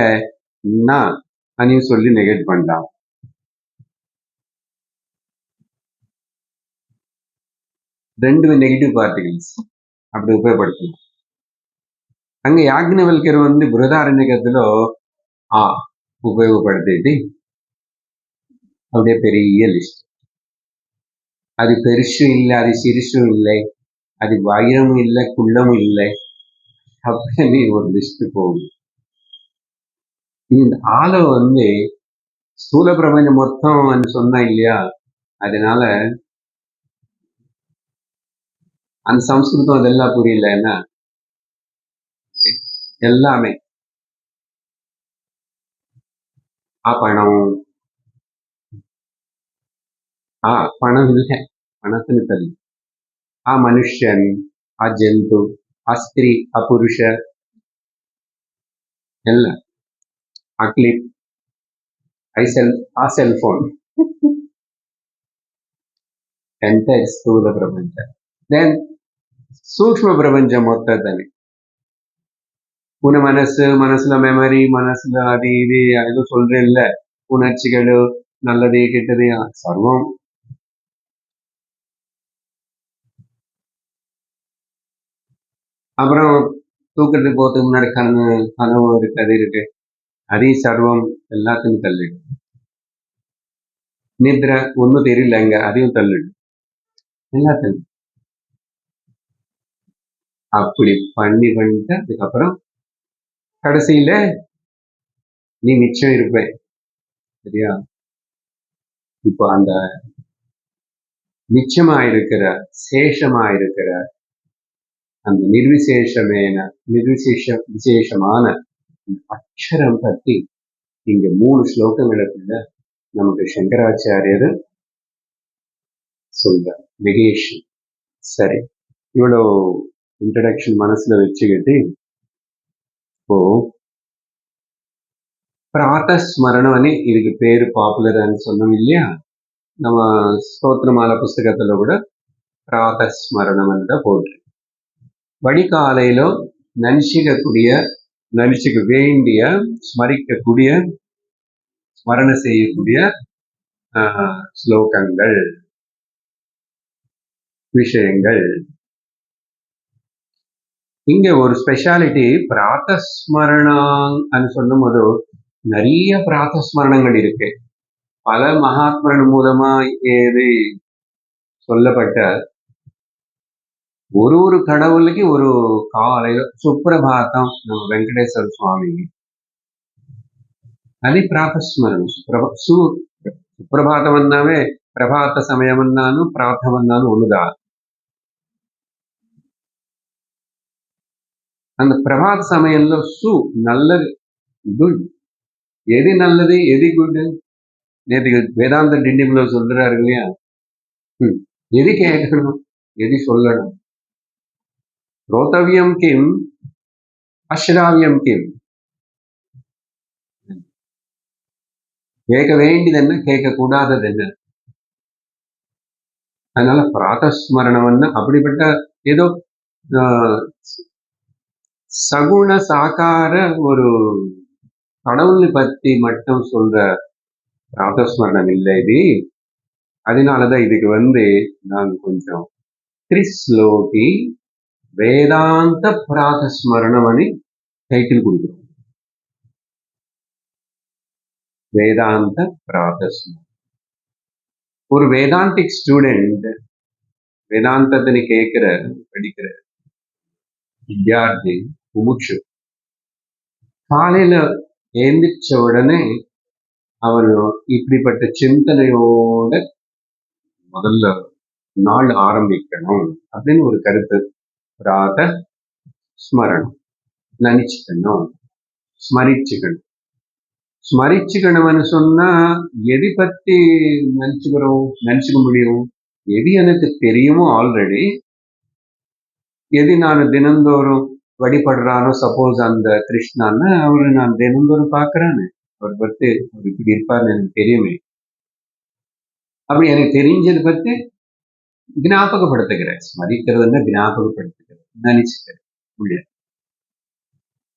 ந అని சொல்லி நெகேட் பண்ணலாம். ரெண்டு நெகட்டிவ் பார்ட்டிகல்ஸ் அப்படி உபயோகப்படுத்தலாம். அங்க యాజ్ఞవల్క్యర్ బృహదారణ్యకలో ఆ ఉపయోగపడితే அப்படியே பெரிய லிஸ்ட். அது பெருசும் இல்லை, அது சிறுசும் இல்லை, அது வைரமும் இல்லை, குள்ளமும் இல்லை, அப்படின்னு ஒரு லிஸ்ட் போகும். இந்த ஆளை ஸ்தூல பிரபஞ்சம் மொத்தம் சொன்னா இல்லையா, அதனால அந்த சம்ஸ்கிருதம் அதெல்லாம் புரியலன்னா எல்லாமே பணம் பணம் இல்லை, பணத்தின்னு தள்ளி மனுஷன், ஜந்து, ஸ்திரீ, புருஷ எல்லாம், கிளிப், సెల్ ఫోన్, ఎంటైర్ స్థూల ప్రపంచం. దెన్ సూక్ష్మ ప్రపంచం మొత్తదని உன மனசுல மெமரி, மனசுல அது இது ஏதோ சொல்றேன்ல, உணர்ச்சிகள், நல்லது கெட்டது சர்வம். அப்புறம் தூக்கத்துக்கு போறதுக்கு முன்னாடி கனவு இருக்கு, அது இருக்கு, அதையும் சர்வம் எல்லாத்தையும் தள்ளிடு. நித்ரை ஒன்றும் தெரியலங்க, அதையும் தள்ளிடு, எல்லாத்தையும் அப்படி பண்ணிட்டு அதுக்கப்புறம் கடைசியில நீ நிச்சயம் இருப்ப. சரியா? இப்போ அந்த நிச்சயமா இருக்கிற, சேஷமா இருக்கிற அந்த விசேஷமான அக்ஷரம் பத்தி இங்க 3 ஸ்லோகங்களுக்குள்ள நமக்கு சங்கராச்சாரியர் சொல்றார். நெகேஷன். சரி, இவ்வளோ இன்ட்ரடக்ஷன் மனசுல வச்சுக்கிட்டு இப்போ பிராத்தஸ்மரணம் అని இதுக்கு பேரு பாப்புலர்னு சொன்னோம் இல்லையா, நம்ம ஸ்தோத்திரமால புஸ்தகத்துல கூட பிராத்தஸ்மரணம் தான் போட்டு வடிகாலையில நினைச்சுக்க வேண்டிய, ஸ்மரிக்கக்கூடிய, ஸ்மரண செய்யக்கூடிய ஸ்லோகங்கள், விஷயங்கள். இங்க ஒரு ஸ்பெஷாலிட்டி பிராத்தஸ்மரணம் சொல்லும் போது நிறைய பிராத்தஸ்மரணங்கள் இருக்கு. பல மகாத்மன் மூலமா ஏது சொல்லப்பட்ட ஒரு கடவுளுக்கு ஒரு காலையில சுப்பிரபாத்தம், நம்ம வெங்கடேஸ்வர சுவாமி, అది ప్రాతస్మరణం. సుప్రభాతం అన్నావే, ప్రభాత సమయం అన్నాను, ప్రాతం అన్నాను ஒண்ணுதா. அந்த பிரபாத சமயம்ல நல்லது, குட். எது நல்லது, எது குட்? நேற்று வேதாந்த டிண்டிம்ல சொல்றாரு இல்லையா, எது கேட்கணும், எது சொல்லணும், ரோத்தவியம் கிம் அஸ்ராவியம் கிம், கேட்க வேண்டியது என்ன, கேட்க கூடாதது என்ன. அதனால பிராத்தஸ்மரணம் அப்படிப்பட்ட ஏதோ சகுண சாக்கார ஒரு கடவுளை பத்தி மட்டும் சொல்ற பிராத்தஸ்மரணம் இல்லை இது. அதனாலதான் இதுக்கு நாங்க கொஞ்சம் த்ரிஸ்லோகி வேதாந்த பிராத்தஸ்மரணம் అని டைட்டில் கொடுக்குறோம். வேதாந்த பிராத்தஸ்மரணம். ஒரு வேதாந்திக் ஸ்டூடெண்ட், வேதாந்தத்தினை படிக்கிற வித்யார்த்தி, முமுட்சு, காலையில எழுந்திரிச்ச உடனே அவன் இப்படிப்பட்ட சிந்தனையோட முதல்ல நாள் ஆரம்பிக்கணும் அப்படின்னு ஒரு கருத்து. பிராத ஸ்மரணம், நினைச்சுக்கணும், ஸ்மரிச்சுக்கணும்னு சொன்னா எதை பத்தி நினைச்சுக்க முடியும்? எது எனக்கு தெரியுமோ ஆல்ரெடி, எது நான் தினந்தோறும் வழிபடுறானோ, சப்போஸ் அந்த கிருஷ்ணான்னு அவரு நான் தினந்தோறும் பாக்குறான்னு, அவர் பத்தி அவர் இப்படி இருப்பார்னு எனக்கு தெரியுமே, அப்படி எனக்கு தெரிஞ்சது பத்தி ஞாபகப்படுத்துகிறேன். ஸ்மரிக்கிறதுன்னா ஞாபகப்படுத்துகிறது, நினைச்சுக்கிறேன். முடியாது.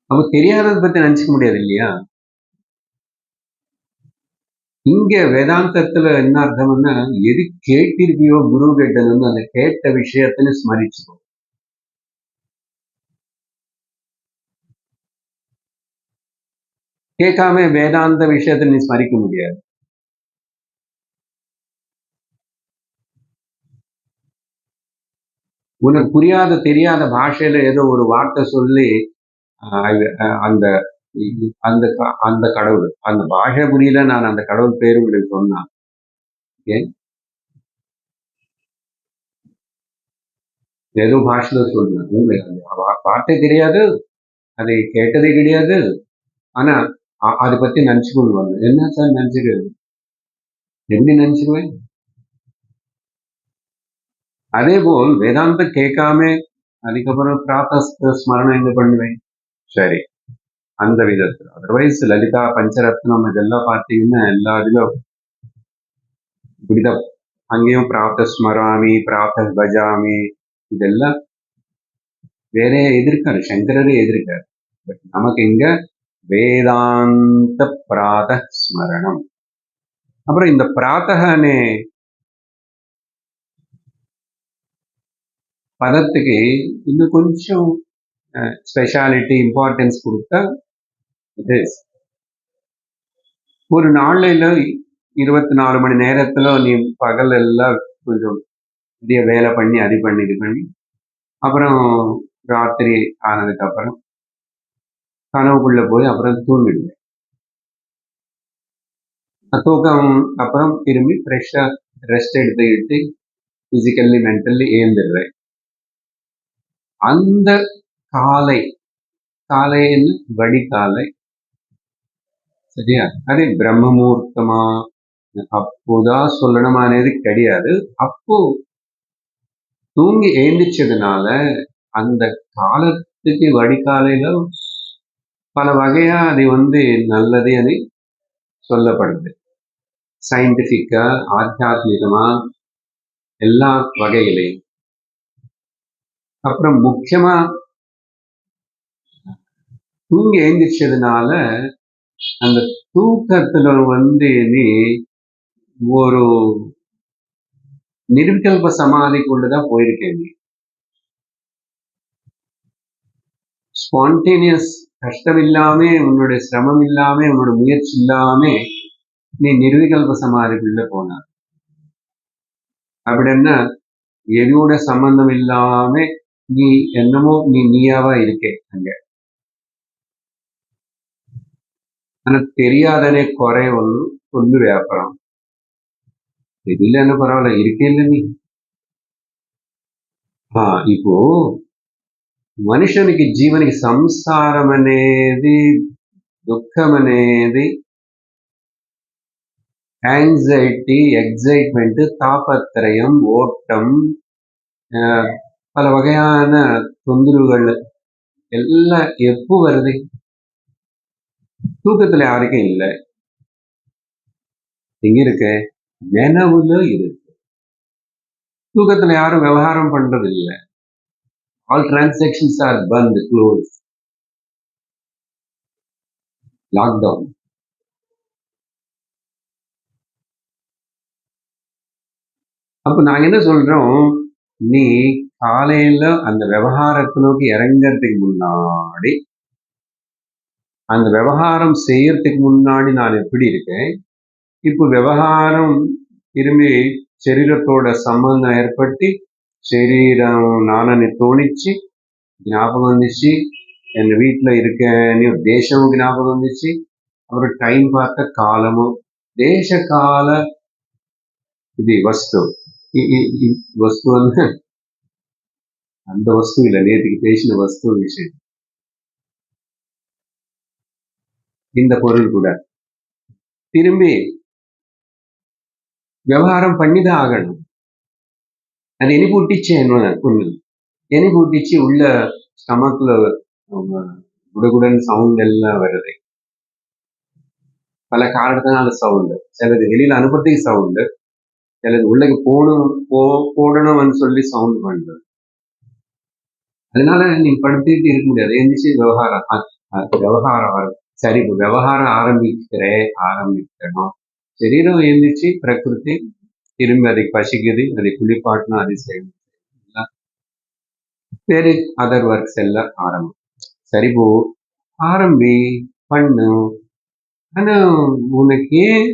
அப்ப தெரியாததை பத்தி நினைச்சுக்க முடியாது இல்லையா? இங்க வேதாந்தத்துல என்ன அர்த்தம்னா, எது கேட்டிருக்கியோ குரு கிட்ட இருந்து அந்த கேட்ட விஷயத்துல ஸ்மரிச்சுக்கோ. கேட்காம வேதாந்த விஷயத்துல நீ ஸ்மரிக்க முடியாது. உனக்கு புரியாத தெரியாத பாஷையில ஏதோ ஒரு வார்த்தை சொல்லி அந்த அந்த அந்த கடவுள் அந்த பாஷை புரியல, நான் அந்த கடவுள் பேரு உங்களுக்கு சொன்னான். ஏன் ஏதோ பாஷையில சொன்னேன், உங்களுக்கு அந்த வார்த்தை தெரியாது, அதை கேட்டதே கிடையாது. ஆனா அதை பத்தி நினைச்சுக்கொண்டு வந்தேன். என்ன சார் நினைச்சுக்கிறது? எப்படி நினைச்சுக்குவேன்? அதே போல் வேதாந்தம் கேட்காம அதுக்கப்புறம் பிரார்த்த ஸ்மரணம் எங்க பண்ணுவேன்? சரி, அந்த விதத்துல. அதர்வைஸ் லலிதா பஞ்சரத்னம் இதெல்லாம் பார்த்தீங்கன்னா எல்லா இதுலும் இப்படிதான். அங்கேயும் பிரார்த்த ஸ்மராமி, பிரார்த்த பஜாமி, இதெல்லாம் வேற எதிர்க்காரு, சங்கரரே எதிர்க்காரு. பட் நமக்கு இங்க வேதாந்த பிராத ஸ்மரணம். அப்புறம் இந்த பிராத்தகனே பதத்துக்கு இன்னும் கொஞ்சம் ஸ்பெஷாலிட்டி இம்பார்ட்டன்ஸ் கொடுத்தா, இது ஒரு நாளையில 24 மணி நேரத்துல நீ பகல் எல்லாம் கொஞ்சம் பெரிய வேலை பண்ணி அது பண்ணி இது பண்ணி அப்புறம் ராத்திரி ஆனதுக்கு அப்புறம் கனவுக்குள்ள போய் அப்புறம் தூங்கிடுவேன். தூக்கம் அப்புறம் திரும்பி ஃப்ரெஷ்ஷா ரெஸ்ட் எடுத்துக்கிட்டு பிசிக்கல்லி மென்டல்லி ஏந்துடுவேன். அந்த காலை காலைன்னு வடிகாலை, சரியா? அதே பிரம்ம முகூர்த்தமா அப்போதான் சொல்லணுமா అనేది கிடையாது. அப்போ தூங்கி ஏந்திச்சதுனால அந்த காலத்துக்கு வடிகாலையில பல வகையா அது நல்லது அது சொல்லப்படுது. சயின்டிபிக்கா, ஆத்தியாத்மிகமா, எல்லா வகையிலையும். அப்புறம் முக்கியமா தூங்கி எழுந்திரிச்சதுனால அந்த தூக்கத்துல நீ ஒரு நிர்விகல்ப சமாதிக்குள்ளதான் போயிருக்கேன். நீ ஸ்பான்டேனியஸ், கஷ்டம் இல்லாம, உன்னுடைய சிரமம் இல்லாம, உன்னோட முயற்சி இல்லாம நீ நிர்விகல்ப சமாதிக்குள்ள போன. அப்படின்னா எதோட சம்பந்தம் இல்லாம நீ என்னமோ நீயாவா இருக்கே அங்க. ஆனா தெரியாதனே குறை சொல்லுவே. அப்புறம் தெரியலன்னு பரவாயில்ல, இருக்கே இல்லை நீ. இப்போ మనుషునికి జీవనికి సంసారం అనేది, దుఃఖం అనేది, యాంగ్జైటీ, ఎగ్జైట్మెంట్, தாபத்திரயம், ஓட்டம், பல வகையான தொந்தரவுகள் எல்லாம் எப்போ வருது? தூக்கத்துல யாருக்கும் இல்லை. எங்க இருக்கு? நினைவுல இருக்கு. தூக்கத்துல யாரும் விவகாரம் பண்றது இல்லை. All transactions are banned, closed, lockdown. அப்ப நாங்க என்ன சொல்றோம், நீ காலையில அந்த விவகாரத்தினோக்கி இறங்கறதுக்கு முன்னாடி, அந்த விவகாரம் செய்யறதுக்கு முன்னாடி நான் எப்படி இருக்கேன், இப்போ விவகாரம் திரும்பி శరీరத்தோட சம்பந்தம் ஏற்பட்டு శరీరం నానని తోనిచ్చి జ్ఞాపకం வந்துச்சு, என் வீட்டுல இருக்கேன்னு தேசமும் ஞாபகம் வந்துச்சு. அப்புறம் டைம் பார்த்த காலமும், தேச கால இது வஸ்து. வஸ்து அந்த வஸ்து இல்லை, நேற்றுக்கு பேசின வஸ்து விஷயம். இந்த பொருள் கூட திரும்பி விவகாரம் பண்ணிதான் ஆகணும். அது எனக்கு ஒட்டிச்சு ஒண்ணு எனக்கு ஒட்டிச்சு உள்ள ஸ்டமக்ல குடகுடன் சவுண்ட் எல்லாம் வருது. பல காரணத்தினால சவுண்டு, சிலது வெளியில அனுப்புறதுக்கு சவுண்டு, சிலது உள்ளக்கு போடணும்னு சொல்லி சவுண்ட் பண்றது. அதனால நீங்க படுத்திட்டு இருக்க முடியாது. எந்திரிச்சு விவகாரம் சரி, விவகாரம் ஆரம்பிக்கணும். சரீரம் எந்திரிச்சு பிரகிருதி திரும்பி அதை பசிக்குது, அதை குளிப்பாட்டணும், அதை செய்யணும். வேறு அதர் ஒர்க்ஸ் எல்லாம் சரி போ ஆரம்பி பண்ணு. ஆனா உனக்கு ஏன்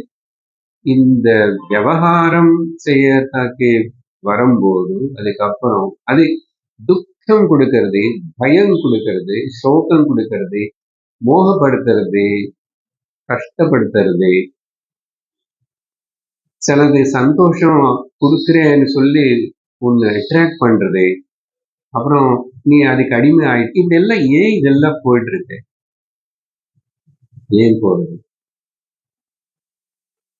இந்த விவகாரம் செய்யறதுக்கு வரும்போது அதுக்கப்புறம் அது துக்கம் கொடுக்கறது, பயம் கொடுக்கறது, சோகம் கொடுக்கறது, மோகப்படுத்துறது, கஷ்டப்படுத்துறது, சிலது சந்தோஷம் கொடுக்குறேன்னு சொல்லி உன்னை அட்ராக்ட் பண்றது, அப்புறம் நீ அதுக்கு அடிமை ஆயிட்டு இப்படி எல்லாம் ஏன் இதெல்லாம் போயிட்டு இருக்கு? ஏன் போறது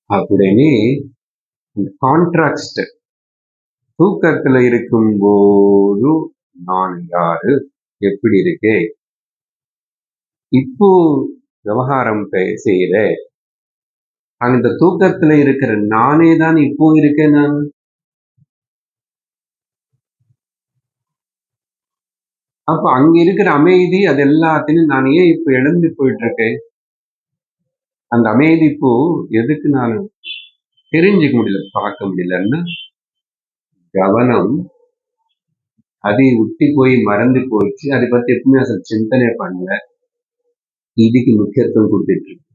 அப்படின்னு கான்ட்ராக்ட். தூக்கத்துல இருக்கும் போது நான் யாரு, எப்படி இருக்கு, இப்போ விவகாரம் செய்யற அந்த தூக்கத்துல இருக்கிற நானே தான் இப்போ இருக்கேன். நான் அப்ப அங்க இருக்கிற அமைதி அது எல்லாத்தையும் நான் ஏன் இப்ப இழந்து போயிட்டு இருக்கேன்? அந்த அமைதி இப்போ எதுக்கு நான் தெரிஞ்சுக்க முடியல, பார்க்க முடியலன்னா கவனம் அதை விட்டு போய் மறந்து போயிடுச்சு. அதை பத்தி எப்பவுமே அசல் சிந்தனை பண்ணல. இதுக்கு முக்கியத்துவம் கொடுத்துட்டு இருக்கு.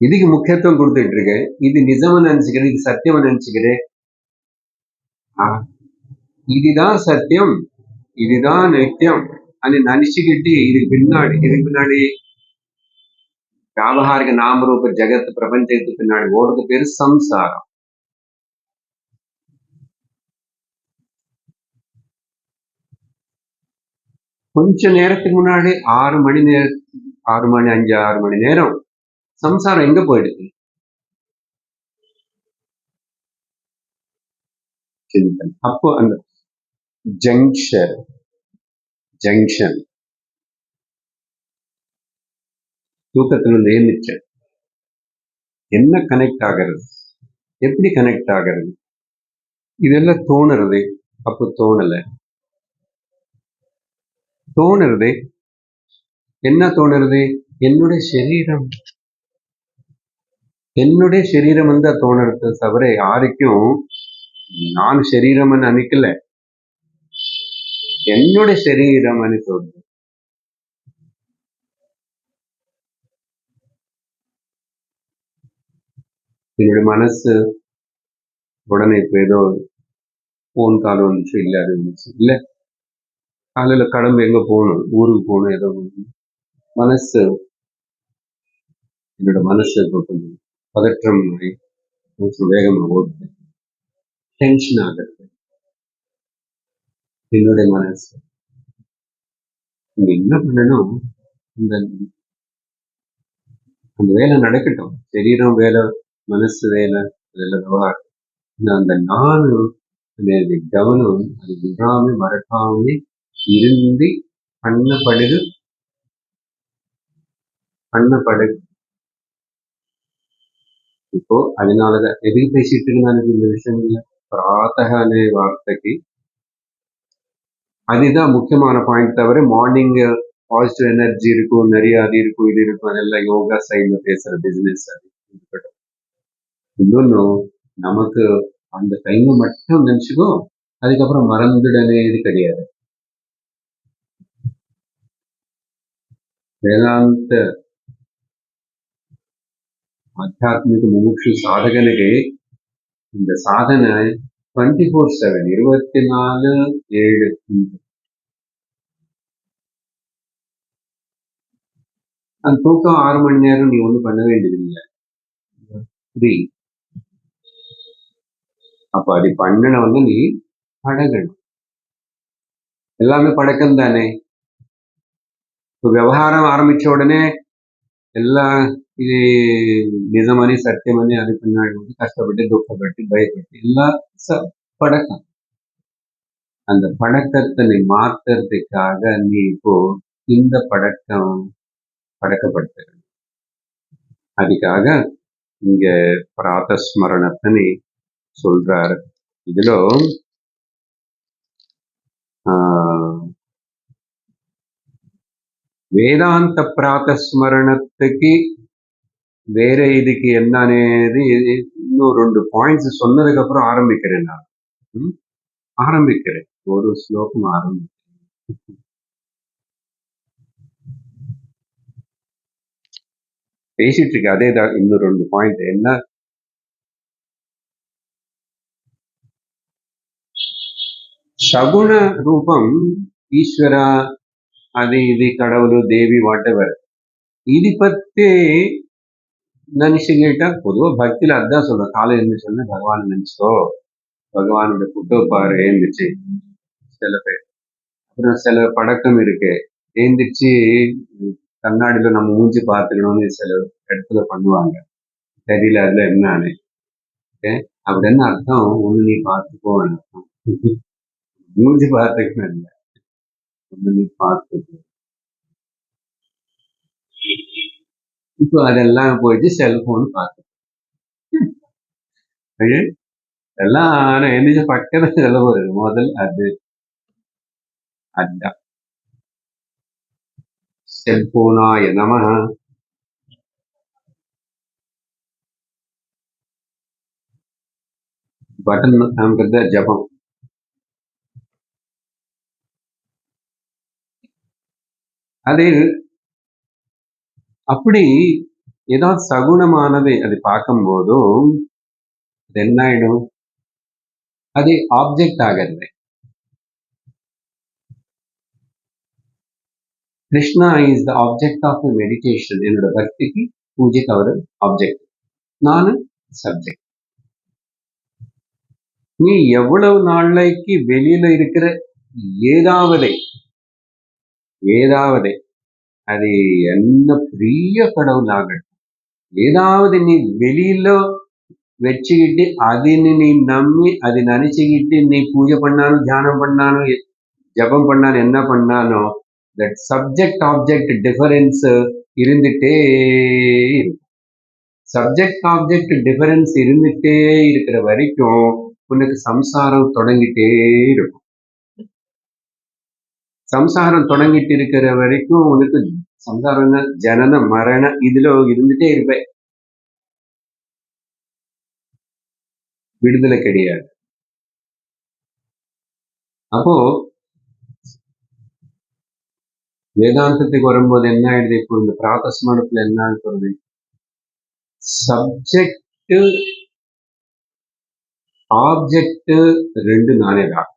இதுக்கு முக்கியத்துவம் கொடுத்துட்டு இருக்கேன். இது நிஜமா நினைச்சுக்கிறேன், இது சத்தியமா நினைச்சுக்கிறேன். இதுதான் சத்தியம், இதுதான் நித்தியம் అని நினைச்சுக்கிட்டு இதுக்கு பின்னாடி வியாபகாரிக நாமரூப ஜெகத் பிரபஞ்சத்துக்கு பின்னாடி ஓடுறது பேரு சம்சாரம். கொஞ்ச நேரத்துக்கு முன்னாடி 6 மணி நேரம் சம்சாரம் எங்க போயிடுது? சிந்தனை. அப்போ அந்த ஜங்ஷன் தூக்கத்திலிருந்து எழுந்துச்சு என்ன கனெக்ட் ஆகிறது, எப்படி கனெக்ட் ஆகிறது, இதெல்லாம் தோணுறது. அப்போ தோணுறது என்ன தோணுறது? என்னுடைய சரீரம் வந்து தோணுறது தவிர யாருக்கும் நான் சரீரம் நினைக்கல, என்னுடைய சரீரம் தோணுது. என்னுடைய மனசு உடனே இப்ப ஏதோ போன் கால் வந்துச்சு, இல்ல அது வந்துச்சு, இல்ல காலையில கடம்பு எங்க போகணும், ஊருக்கு போகணும், ஏதோ மனசு, என்னோட மனசு கொஞ்சம் பதற்றம், கொஞ்சம் வேகமா ஓடுது, டென்ஷன் ஆகுது என்னுடைய மனசு. நீங்க என்ன பண்ணணும், அந்த வேலை நடக்கட்டும். சரீரம் வேலை, மனசு வேலை, அதெல்லாம் விவகாரம். அந்த நானு கவனம் அது விடாம மறக்காம இருந்து பண்ணப்படுது. இப்போ அதனாலதான் எதுக்கு பேசிட்டு இருக்கு இந்த விஷயம் இல்லை. பிராத்தகனே வார்த்தைக்கு அதுதான் முக்கியமான பாயிண்ட். தவிர மார்னிங் பாசிட்டிவ் எனர்ஜி இருக்கும், நிறைய அது இருக்கும், இது இருக்கும், அதெல்லாம் யோகா சைட்ல பேசுற பிசினஸ் அது இருக்கட்டும். இன்னொன்னு, நமக்கு அந்த டைம் மட்டும் நினைச்சுக்கோ, அதுக்கப்புறம் மறந்துடனே இது கிடையாது. வேதாந்த ஆத்தியாத்மிக முமுட்சு சாதகனுக்கு இந்த சாதனை 24/7 24/7. அந்த தூக்கம் 6 மணி நேரம் நீ ஒன்றும் பண்ண வேண்டியதில்லை, ஃப்ரீ. அப்ப அது பண்ணன வந்து நீ பழகணும். எல்லாமே பழக்கம் தானே. இப்போ விவகாரம் ஆரம்பிச்ச உடனே எல்லாம் இது நிஜமணி சத்தியமணி அது பின்னாடி வந்து கஷ்டப்பட்டு துக்கப்பட்டு பயப்பட்டு எல்லாம் பழக்கம். அந்த பழக்கத்தை நீ மாத்துறதுக்காக நீ இப்போ இந்த பழக்கப்படுத்த. அதுக்காக இங்க பிராதஸ்மரணத்தனி சொல்றாரு. இதுல వేదాంత ప్రాతస్మరణకి వేరే இதுக்கு என்ன అనేది இன்னும் 2 பாயிண்ட்ஸ் சொன்னதுக்கு அப்புறம் ஆரம்பிக்கிறேன் நான். ஆரம்பிக்கிறேன் ஒரு ஸ்லோகம் ஆரம்பிக்கிறேன். பேசிட்டு இருக்க அதே தான். இன்னும் 2 பாயிண்ட் என்ன, சகுண ரூபம் ஈஸ்வரா, அது இது கடவுள் தேவி வாட்டவர், இது பத்தி நினைச்சுக்கிட்டா பொதுவாக பக்தியில அதுதான் சொல்றேன். காலை எழுந்துச்சோன்னா பகவான் நினைச்சோ, பகவானோட புட்டோ பாரு எழுந்துச்சு சில பேர். அப்புறம் சில பழக்கம் இருக்கு, எழுந்திரிச்சு கண்ணாடியில நம்ம மூஞ்சி பார்த்துக்கணும்னு சில இடத்துல பண்ணுவாங்க. தெரியல அதுல என்னன்னு. அப்படி என்ன அர்த்தம்? ஒண்ணு நீ பார்த்துக்கோ அர்த்தம். மூஞ்சி பார்த்துக்கணும் இல்லை, ஒண்ணு நீ பார்த்துக்கோ. இப்போ அதெல்லாம் போயிட்டு செல்போன் பார்த்து எல்லாம் எழுந்திரிச்ச பக்கத்துல இதெல்லாம் ஒரு முதல் அது அதுதான். செல்போனாய நமஹ. பட்டன் நமக்கு ஜபம். அது அப்படி ஏதாவது சகுனமானது அது பார்க்கும்போதும் அது என்ன ஆயிடும், அது ஆப்ஜெக்ட் ஆகிறது. Krishna is the object of meditation. என்னோட பக்திக்கு பூஜைக்கு அவர் ஆப்ஜெக்ட், நானு சப்ஜெக்ட். நீ எவ்வளவு நாளைக்கு வெளியில இருக்கிற ஏதாவது அது என்ன பெரிய கடவுள் ஆகட்டும், ஏதாவது நீ வெளியில வச்சுக்கிட்டு அதின்னு நீ நம்பி அதை நினைச்சுக்கிட்டு நீ பூஜை பண்ணாலும் தியானம் பண்ணாலும் ஜபம் பண்ணாலும் என்ன பண்ணாலும் தட் சப்ஜெக்ட் ஆப்ஜெக்ட் டிஃபரன்ஸ் இருந்துட்டே இருக்கும். சப்ஜெக்ட் ஆப்ஜெக்ட் டிஃபரன்ஸ் இருந்துட்டே இருக்கிற வரைக்கும் உனக்கு சம்சாரம் தொடங்கிட்டே இருக்கும். சம்சாரம் தொடங்கிட்டு இருக்கிற வரைக்கும் உனக்கு சம்சாரம் ஜனன மரண இதுல இருந்துட்டே இருப்பேன், விடுதலை கிடையாது. அப்போ வேதாந்தத்துக்கு வரும்போது என்ன ஆயிடுது, இப்போ இந்த பிராதஸ்மரணத்துல என்ன ஆகுறது, சப்ஜெக்ட் ஆப்ஜெக்ட் ரெண்டு நானே தான்.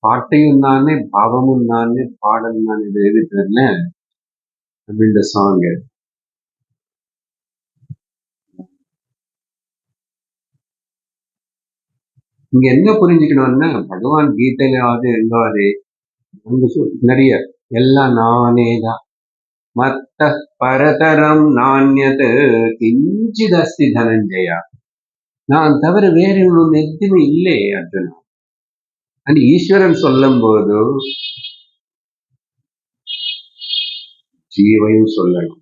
பாட்டையும் நானே, பாவமும் நானே, பாடல் நானே. இது எதுக்குன்னு இந்த சாங். இங்க என்ன புரிஞ்சுக்கணும்னா, பகவான் கீதையிலாவது எங்காவது நிறைய எல்லாம் நானே தான், மத்த பரதரம் நாண்யது கிஞ்சிதஸ்தி தனஞ்சயா, நான் தவிர வேற ஒன்று எதுவுமே இல்லை அர்ஜுனா. அது ஈஸ்வரன் சொல்லும் போது ஜீவையும் சொல்லணும்.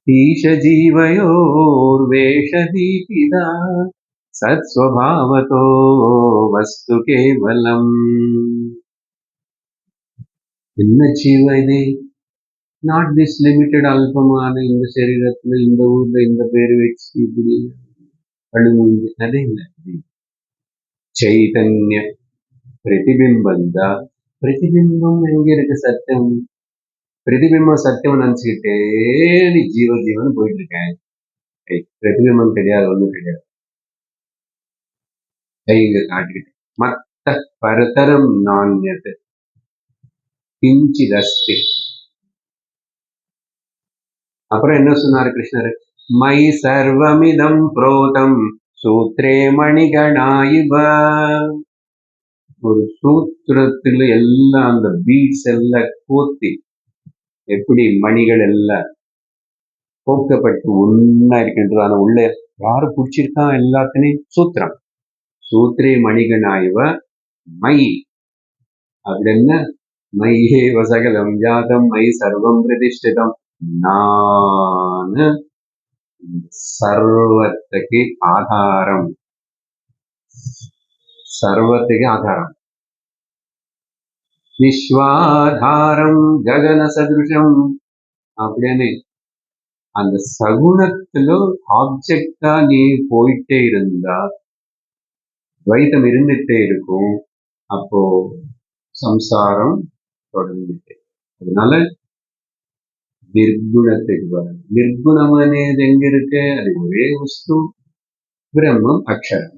ஈஷ ஜீவயோர்வேஷ தீபிதா சத்ஸ்வபாவதோ வஸ்து கேவலம். என்ன ஜீவ இது? நாட் திஸ் லிமிட்டட் அல்பமான இந்த சரீரத்துல இந்த ஊர்ல இந்த பேரு வச்சு இப்படி அழுகுது, அதே இல்லை. சைதன்ய பிரதிபிம்பம் தான். பிரதிபிம்பம் எங்க இருக்கு? சத்தியம். பிரதிபிம்பம் சத்தியம் நினைச்சுக்கிட்டே நீ ஜீவன் போயிட்டு இருக்கேன். பிரதிபிம்பம் கிடையாது, ஒண்ணும் கிடையாது. இங்க காட்டிக்கிட்டு மத்த பரதரம் நாண்யது கிஞ்சிதஸ்தி. அப்புறம் என்ன சொன்னாரு கிருஷ்ணர்? மை சர்வமிதம் புரோதம் சூத்ரே மணிகணாயிவ. ஒரு சூத்திரத்துல எல்லாம் அந்த பீட்ஸ் எல்லாம் கோத்தி, எப்படி மணிகள் எல்லாம் கோக்கப்பட்டு ஒன்னா இருக்கின்றது. ஆனா உள்ள யாரு பிடிச்சிருக்கான் எல்லாத்தினையும்? சூத்திரம். சூத்ரே மணிகணாயிவ மை. அப்படி என்ன मय्येव सकलं जातं मयि सर्वं प्रतिष्ठितं நான் சர்வத்துக்கு ஆதாரம் சர்வத்துக்கு ஆதாரம் விஸ்வாதாரம் ககன சதுருஷம் அப்படின்னு அந்த சகுணத்துல ஆப்ஜெக்டா நீ போயிட்டே இருந்தா துவைத்தம் இருந்துட்டே இருக்கும். அப்போ சம்சாரம் தொடர்ந்துட்டே. அதனால నిర్గుణத்துக்கு வரும். నిర్గుణம் అనేది எங்க இருக்கு? அது ஒரே வஸ்து, பிரம்மம் அக்ஷரம்.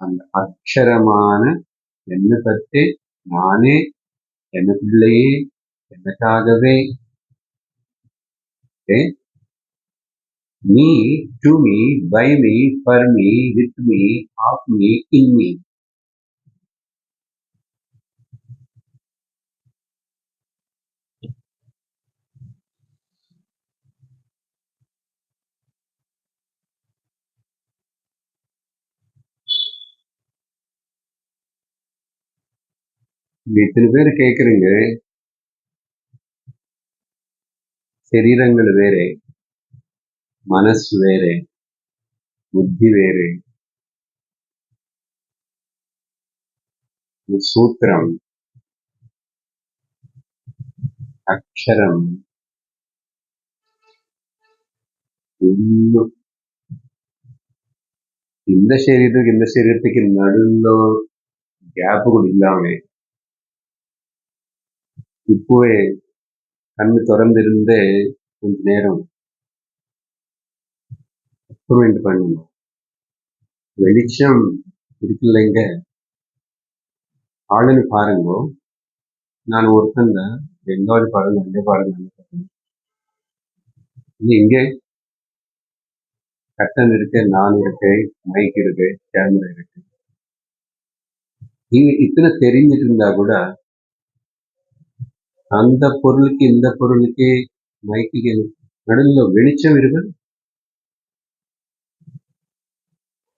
அந்த அக்ஷரமான என்னை பற்றி நானே எனக்குள்ளேயே எனக்காகவே me, to me, by me, for me, with me, of me, in me. இத்தனை பேர் கேட்குறீங்க, சரீரங்கள் வேறே, மனசு வேறே, புத்தி வேறே, சூத்திரம், அக்ஷரம், இன்னும் இந்த சரீரத்துக்கு நடுவில் கேப் கூட இல்லாம இப்போவே கண்ணு திறந்திருந்தே கொஞ்ச நேரம் எக்ஸ்பெரிமெண்ட் பண்ணணும். வெளிச்சம் இருக்குல்லைங்க, ஆளுன்னு பாருங்க. நான் ஒருத்தன் தான், எங்காவது பாருங்க, அங்கே பாருங்க, இங்கே கட்டன் இருக்கு, நான் இருக்கு, மைக் இருக்கு, கேமரா இருக்கு. நீங்க இத்தனை தெரிஞ்சிட்டு இருந்தா கூட அந்த பொருளுக்கு இந்த பொருளுக்கு மைக்கு நடுவில் வெளிச்சம் இருக்கு.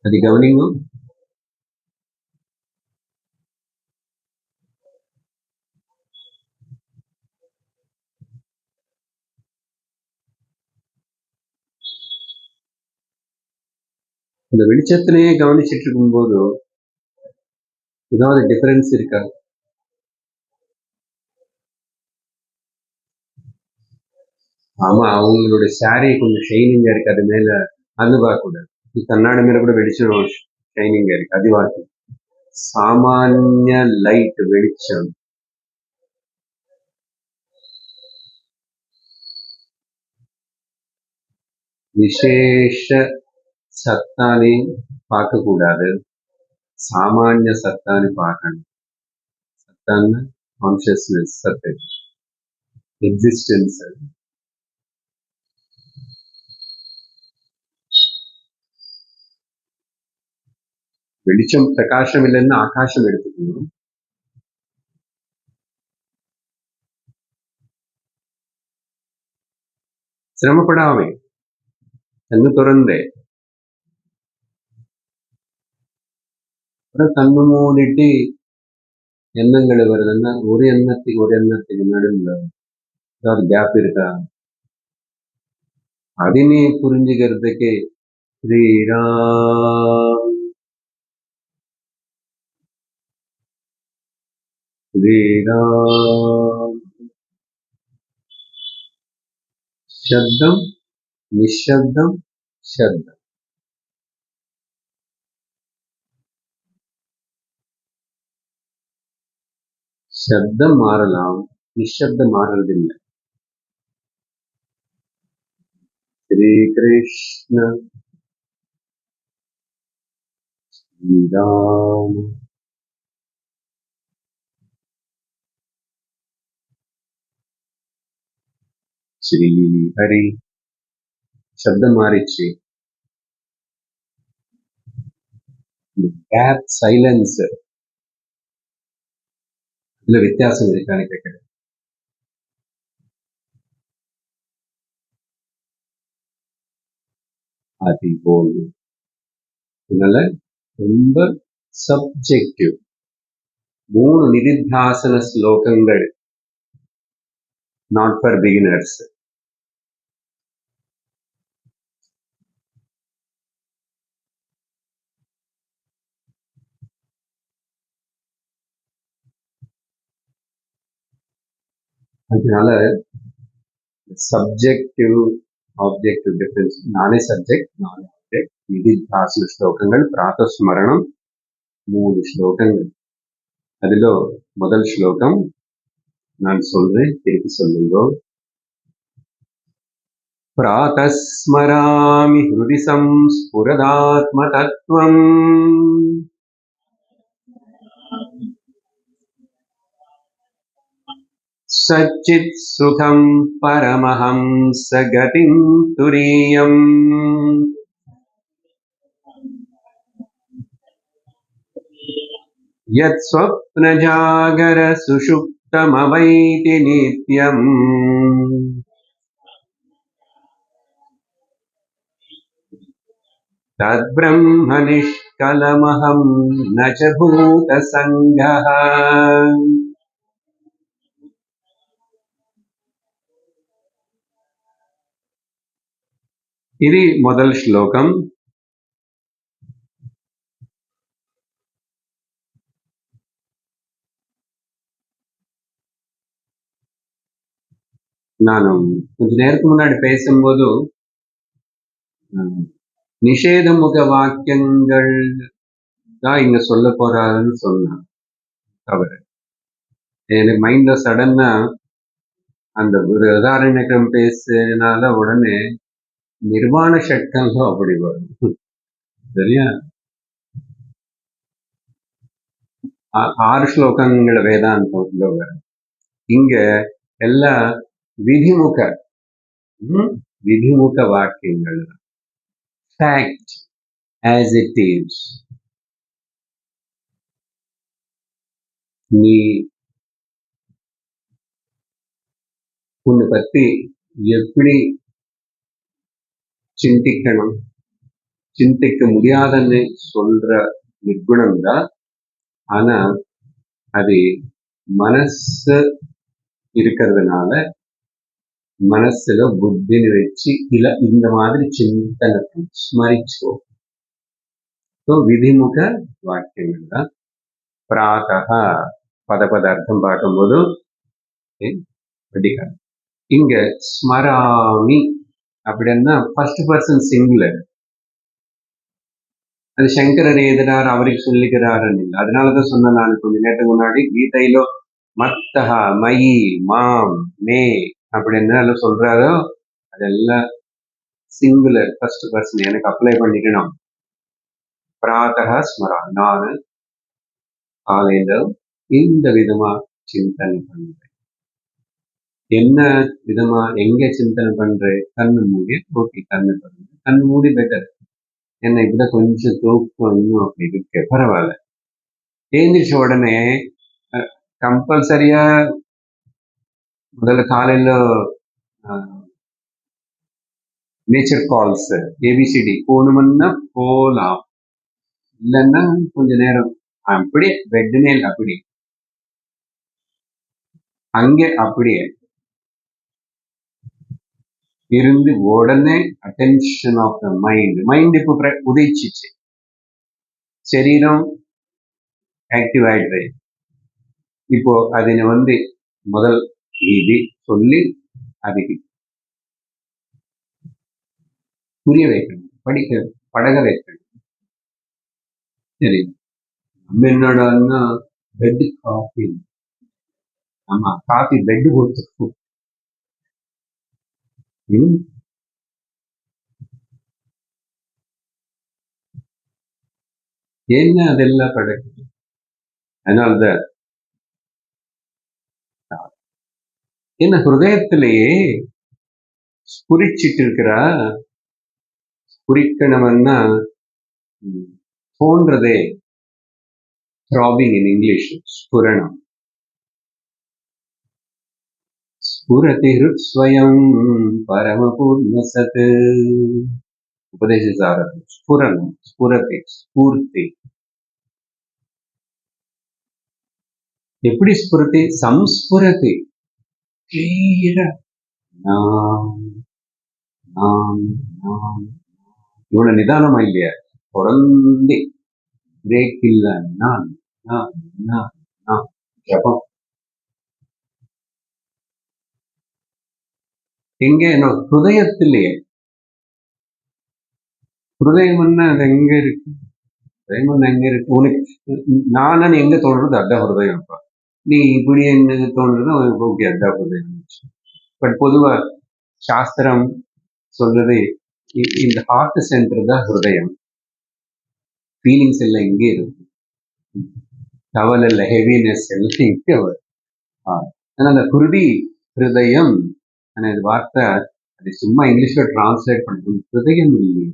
அது கவனிங்க. இந்த வெளிச்சத்திலேயே கவனிச்சிட்டு இருக்கும் போது ஏதாவது டிஃபரன்ஸ் இருக்கா? ஆமா, அவங்களுடைய சாரி கொஞ்சம் ஷைனிங்கா இருக்கு, அது மேல அது பார்க்க கூடாது. கண்ணாடி மேல கூட வெளிச்சம் ஷைனிங்கா இருக்கு, அது பார்க்க. சாமானிய லைட் வெளிச்சம் விசேஷ சத்தானே பார்க்க கூடாது, சாமானிய சத்தானே பார்க்கணும். சத்தான கான்சியஸ்னஸ், சத்து, எக்ஸிஸ்டன்ஸ். வெளிச்சம் பிரகாசம் இல்லைன்னா ஆகாசம் எடுத்துக்கணும். சிரமப்படாமே கண்ணு திறந்தே, அப்புறம் கண்ணு மூடிட்டு எண்ணங்கள் வருதுன்னா ஒரு எண்ணத்துக்கு நடுவில் ஏதாவது கேப் இருக்கா, அதனே புரிஞ்சுக்கிறதுக்கு ஸ்ரீராம் ஸ்ரீராம். சப்தம் நிஷப்தம் சப்தம். சப்தம் மாறலாம், நிஷப்தம் மாறுறதில்லை. ஸ்ரீ கிருஷ்ண ஸ்ரீராம். ஸ்ரீ ஹரி. சப்தம் மாறிச்சு. கேப், சைலன்ஸ், இதுல வித்தியாசம் இருக்கான்னு கேட்கிறேன். அது போல் அதனால ரொம்ப சப்ஜெக்டிவ். 3 நிதித்தியாசன ஸ்லோகங்கள் not for beginners. அதனால சப்ஜெக்டிவ் ஆப்ஜெக்டிவ் டிஃபரன்ஸ், நானே சப்ஜெக்ட் நானே ஆப்ஜெக்ட். இது రాసిన శ్లోకంகள் ప్రాతస్మరణం 3 శ్లోకంகள். அதிலோ முதல் ஸ்லோகம் நான் சொல்றேன், திருப்பி சொல்லுங்க. प्रातस्मरामि हृदि संस्फुरदात्मतत्त्वम् सच्चित् सुखं परमहंस गतिं तुरीयम् यत् स्वप्नजागर सुषुप्तमवैति नित्यम् तद्ब्रह्म निष्कलमहं न च भूतसङ्गः. ఇది మొదటి శ్లోకం. நான் கொஞ்ச நேரத்துக்கு முன்னாடி பேசும்போது நிஷேதமுக வாக்கியங்கள் தான் இங்க சொல்ல போறாருன்னு சொன்னான். தவறு. எனக்கு மைண்ட்ல சடனா அந்த ஒரு உதாரணம் பேசினால உடனே நிர்வாண ஷட்கம்ல அப்படி வரும். சரியா? 6 ಶ್ಲೋಕಗಳ ವೇದಾಂತಂలో வரும். இங்க எல்லா விதிமுக வாக்கியங்கள். Fact as it is. நீ உன்னை பத்தி எப்படி சிந்திக்கணும், சிந்திக்க முடியாதுன்னு சொல்ற நிர்குணம் தான். ஆனா அது மனசு இருக்கிறதுனால மனசுல புத்திని வச்சு ఇలా இந்த மாதிரி చింతనకు స్మరించుకో. సో విధిముఖ వాక్యங்கள் தான். பிராதஹ பதபதார்த்தம் பார்க்கும்போது படிக்க. இங்க ஸ்மராமி அப்படின்னா ஃபர்ஸ்ட் பர்சன் சிங்குலர். அது சங்கரர் எழுதினார், அவருக்கு சொல்லிக்கிறாருன்னு இல்லை. அதனாலதான் சொன்ன நான் கொஞ்ச நேரத்துக்கு முன்னாடி கீதையிலோ மத்தஹா மயி மாம் மே அப்படின்னு எல்லாம் சொல்றாரோ அதெல்லாம் சிங்குலர் ஃபர்ஸ்ட் பர்சன் எனக்கு அப்ளை பண்ணிக்கணும். பிராதஹ ஸ்மரா, நான் காலையில இந்த விதமா சிந்தனை பண்றேன். என்ன விதமா எங்க சிந்தனை பண்றேன்? கண்ணு மூடி. ஓகே, கண்ணு பண்றேன். கண்ணு மூடி பெட்டர். என்ன இப்ப கொஞ்சம் தூக்கம் இன்னும் அப்படி இருக்கு, பரவாயில்ல. எழுந்திரிச்ச உடனே கம்பல்சரியா முதல்ல காலையில நேச்சர் கால்ஸ் ஏபிசிடி போகணும்னா போலாம், இல்லைன்னா கொஞ்ச நேரம் அப்படியே பெட் மேல் அப்படி அங்கே அப்படியே இருந்து உடனே அட்டென்ஷன் ஆஃப் த மைண்ட் இப்போ உதயிச்சிச்சு, சரீரம் ஆக்டிவ் ஆயிடுது. இப்போ அதினை முதல் இது சொல்லி அதுக்கு புரிய வைக்கணும், படக வைக்கணும். சரி, நம்ம என்னடான்னா பெட் காஃபி, ஆமா காஃபி பெட் கொடுத்துருக்கோம். என்ன அதெல்லாம் படைக்குது. அதனால்தான் என்ன ஹிருதயத்திலேயே ஸ்புரிச்சிட்டு இருக்கிறா. ஸ்புரிக்கணும்னா தோன்றதே, throbbing in English, ஸ்புரணம். ஸ்புரதி ஹிருத்ஸ்வயம் பரமபூர்ணசத். உபதேசசாரம் ஸ்புரணம், ஸ்புரதி, ஸ்பூர்த்தி. எப்படி ஸ்புரதி? சம்ஸ்புரதி. ಕ್ಲಿಯರ್ ನಾಮ್ ನಾಮ್ ನಾಮ್ இவ்வளவு நிதானமா இல்லையா? தொடர்ந்து பிரேக் இல்ல. நான் நான் நான் நான் ஜபம் எங்க என்னோட ஹிருதயத்திலேயே. ஹிருதயம்னா அது எங்க இருக்கு? ஹிருதயம் எங்க இருக்கு? உனக்கு நானு எங்க தோன்றது அதான் ஹிருதயம். நீ இப்படி என்ன தோன்றது ஓகே, அதான் ஹிருதயம். பட் பொதுவா சாஸ்திரம் சொல்றது இந்த ஹார்ட் சென்டர் தான் ஹிருதயம். ஃபீலிங்ஸ் எல்லாம் இங்கே இருக்கு. கவலை இல்லை, ஹெவினஸ் எல்லாம் இங்கே வரும். ஆனா அந்த ஹிருதயம் இது வார்த்தை அது சும்மா இங்கிலீஷ்ல டிரான்ஸ்லேட் பண்ணுறது ஹிருதயம் இல்லையே,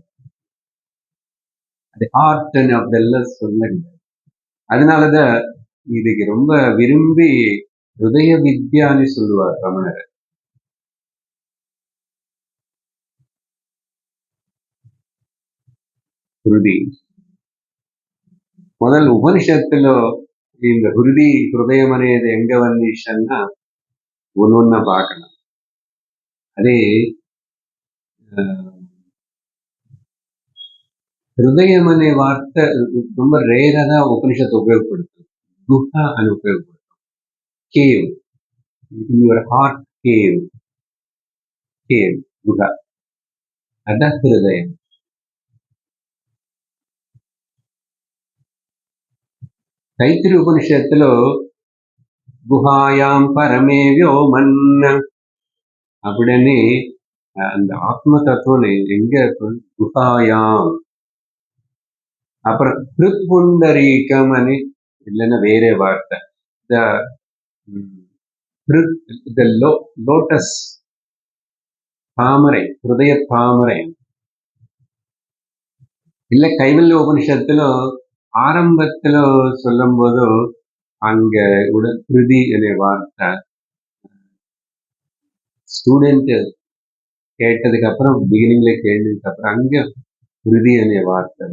அது ஹார்ட் அப்படியெல்லாம் சொல்லுங்க. அதனாலதான் இதுக்கு ரொம்ப விரும்பி ஹிருதய வித்யான்னு சொல்லுவார் ரமணர். ஹிருதி முதல் உபனிஷத்துல இந்த ஹிருதயம் అనేది எங்க வந்துச்சுன்னா ஒன்னொன்னா பார்க்கணும். அதே హృదయం అనే వార్త ரொம்ப రేర్ గా ఉపనిషత్తు ఉపయోగపడుతుంది. గుహ అని ఉపయోగపడుతుంది. Cave, in your heart cave, cave గుహ, అద హృదయం. తైత్రి ఉపనిషత్తులో గుహాయాం పరమే వ్యోమన్ அப்படின்னு அந்த ஆத்ம தத்துவம் எங்க குஹாயாம். அப்புறம் ஹிருத்புண்டரீகம் అని இல்லைன்னா வேற வார்த்தை த லோட்டஸ் தாமரை, ஹிருதய தாமரை. இல்ல கைவல்ய உபனிஷத்துல ஆரம்பத்துல சொல்லும் போது அங்க ஹிருதி அనే வார்த்தை ஸ்டூடெண்ட் கேட்டதுக்கு அப்புறம் பிகினிங்ல கேட்டதுக்கு அப்புறம் அங்க ஹிருதி அనే வார்த்தை.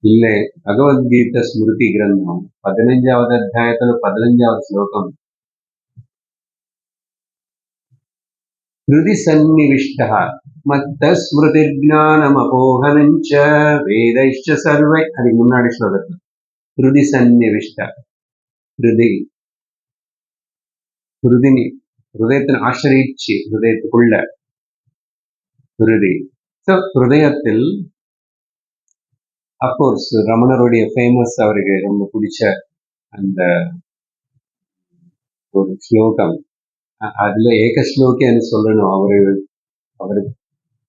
இல்ல భగవద్గీత స్మృతి గ్రంథం 15వ అధ్యాయంలో 15వ శ్లోకం హృది సన్నివిష్ట మత్త స్మృతిర్జ్ఞానమపోహనంచ వేదైశ్చ సర్వై అది మున్నాడి శ్లోకం. హృది సన్నివిష్ట, ഹൃദയത്തിന് ആശ്രയിച്ച് ഹൃദയத்துக்குள்ள ஹிருதி. ஸோ ஹிருதயத்தில் அப்கோர்ஸ் ரமணருடைய ஃபேமஸ், அவருக்கு ரொம்ப பிடிச்ச அந்த ஒரு ஸ்லோகம், அதுல ஏக ஸ்லோகின்னு சொல்லணும். அவரு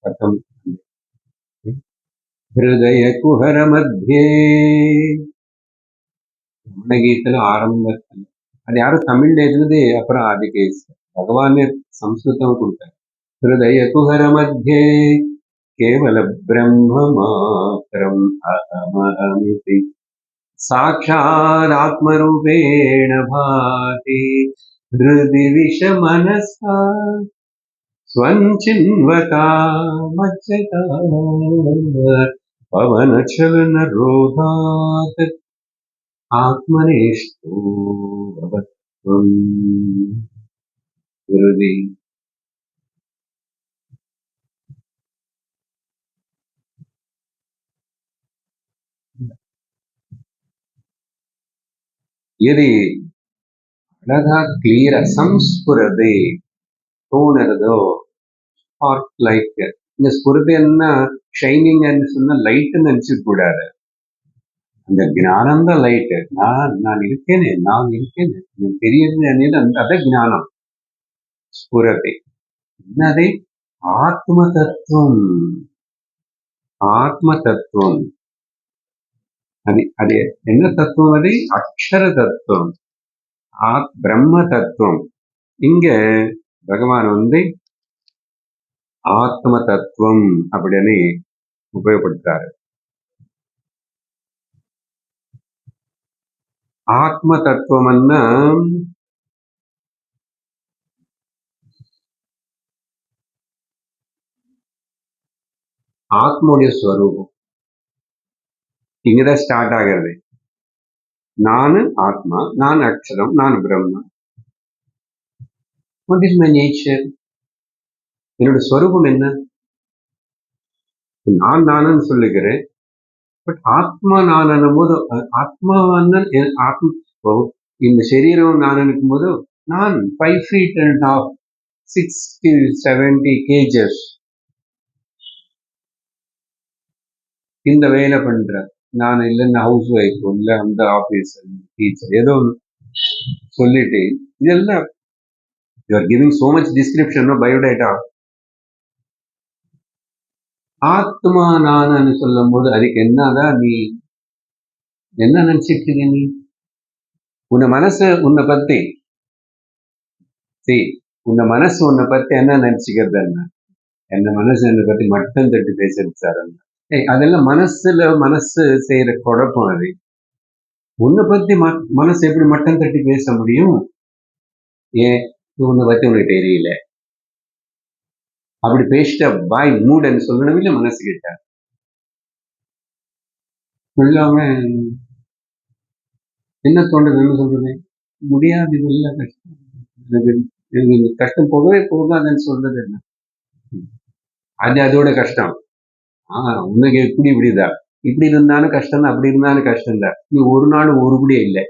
பக்கம் ஹிருதய குஹர மத்தியே ரமண கீதத்துல ஆரம்பத்தில் அது யாரும் தமிழ்ல இருந்தது, அப்புறம் அதுக்கு பகவானே சம்ஸ்கிருதம் கொடுத்தார். ஹிருதய குஹர மத்தியே கேவல பிரம்ம மாத்திரம் அகமஹமிதி சாட்சாதாத்மரூபேண பாதி ஹிருதி விஷமனசா ஸ்வஞ்சின்வதா மஜ்ஜதா பவனச்சலன ரோதாத் ஆத்மனேஷ்டோ பவத்வம். ஹிருதி எது அழகா கிளியரா சம்ஸ்புரதே தோணுறதோ, ஹார்ட் லைக். இந்த ஸ்புரதைன்னா ஷைனிங் சொன்னா லைட்னு நினைச்சுக்க கூடாது. அந்த ஞானம் தான் லைட். நான் இருக்கேனே, தெரியுது అనేది అదే జ్ఞానం. స్ఫురతి என்னது? ஆத்மதத்துவம். ஆத்மதத்துவம் அது என்ன தத்துவம்? அது அக்ஷர தத்துவம், பிரம்ம தத்துவம். இங்க பகவான் ஆத்ம தத்துவம் அப்படின்னு உபயோகப்படுத்துறாரு. ஆத்ம தத்துவம்னா ஆத்மோடைய ஸ்வரூபம். இங்கதான் ஸ்டார்ட் ஆகிறது. நான் ஆத்மா, நான் அக்ஷரம், நான் Brahma. What is my nature? என்னோட ஸ்வரூபம் என்ன? நான் நானுன்னு சொல்லுகிறேன். பட் ஆத்மா நான் போது ஆத்மா ஆத்மா இந்த சரீரம் நான் நினைக்கும் போது நான் 5 feet and half 60-70 kgs இந்த வேலை பண்றேன். நான் இல்லைன்னா ஹவுஸ் ஒய்ஃப், இல்லை அந்த ஆபீஸ் டீச்சர், ஏதோ சொல்லிட்டு இதெல்லாம் you are giving so much description biodata. ஆத்மா நான் சொல்லும் போது அதுக்கு என்னதான் நீ என்ன நினைச்சிட்டு இருக்க? நீ உன்னை மனசு உன்னை பத்தி உன்னை மனசு உன்னை பத்தி என்ன நினைச்சுக்கிறது? என்ன மனசு என்னை பத்தி மட்டம் தட்டி பேசுறது சார். அதெல்லாம் மனசு செய்யற குழப்பம். அது உன்னை பத்தி மனசு எப்படி மட்டம் தட்டி பேச முடியும்? ஏன் உன்னை பத்தி உனக்கு தெரியல? அப்படி பேசிட்ட பாய் மூடன்னு சொல்லணும் இல்லை மனசு கிட்ட. சொல்லாம என்ன தோன்றது? என்ன சொல்றது? முடியாது, இதெல்லாம் கஷ்டம், கஷ்டம் போகவே போகாதுன்னு சொல்றது என்ன? அதோட கஷ்டம். உனக்கு எப்படி இப்படிதான், இப்படி இருந்தாலும் கஷ்டம் தான், அப்படி இருந்தாலும் கஷ்டம் தான். நீ ஒரு நாள் ஒரு கூட இல்லை.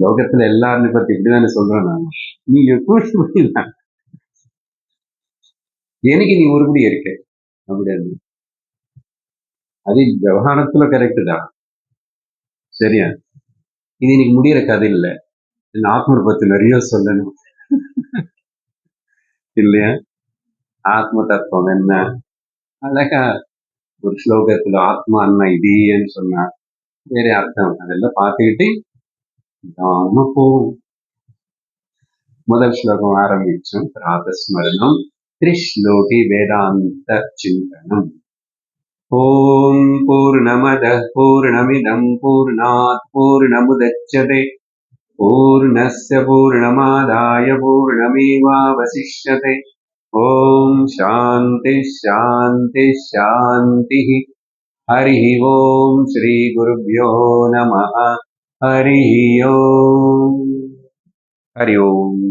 லோகத்துல எல்லாருமே பத்தி இப்படிதானே சொல்றேன் நான். நீ எப்படி எனக்கு நீ ஒருபடி இருக்க அப்படியாது. அது விவகாரத்துல கரெக்டு தான், சரியா? இது இன்னைக்கு முடிகிற கதை இல்லை. ஆத்மனை பத்தி நிறைய சொல்லணும் இல்லையா? ஆத்ம தத்துவம் என்ன அழகா ஒரு ஸ்லோகத்துல ஆத்மா அண்ணா இதேன்னு சொன்னா வேற அர்த்தம் அதெல்லாம் பார்த்துக்கிட்டு போகும். முதல் ஸ்லோகம் ஆரம்பிச்சோம். பிராதஸ்மரணம் திரிஸ்லோகி வேதாந்த சிந்தனம். ஓம் பூர்ணமத பூர்ணமிதம் பூர்ணாத் பூர்ணமுதச்யதே பூர்ணஸ்ய பூர்ணமாதாய பூர்ணமேவாவசிஷ்யதே. ஓம் சாந்தி சாந்தி சாந்தி. ஹரி ஓம் ஸ்ரீ குருப்யோ நமः. ஹரி ஓம். ஹரி ஓம்.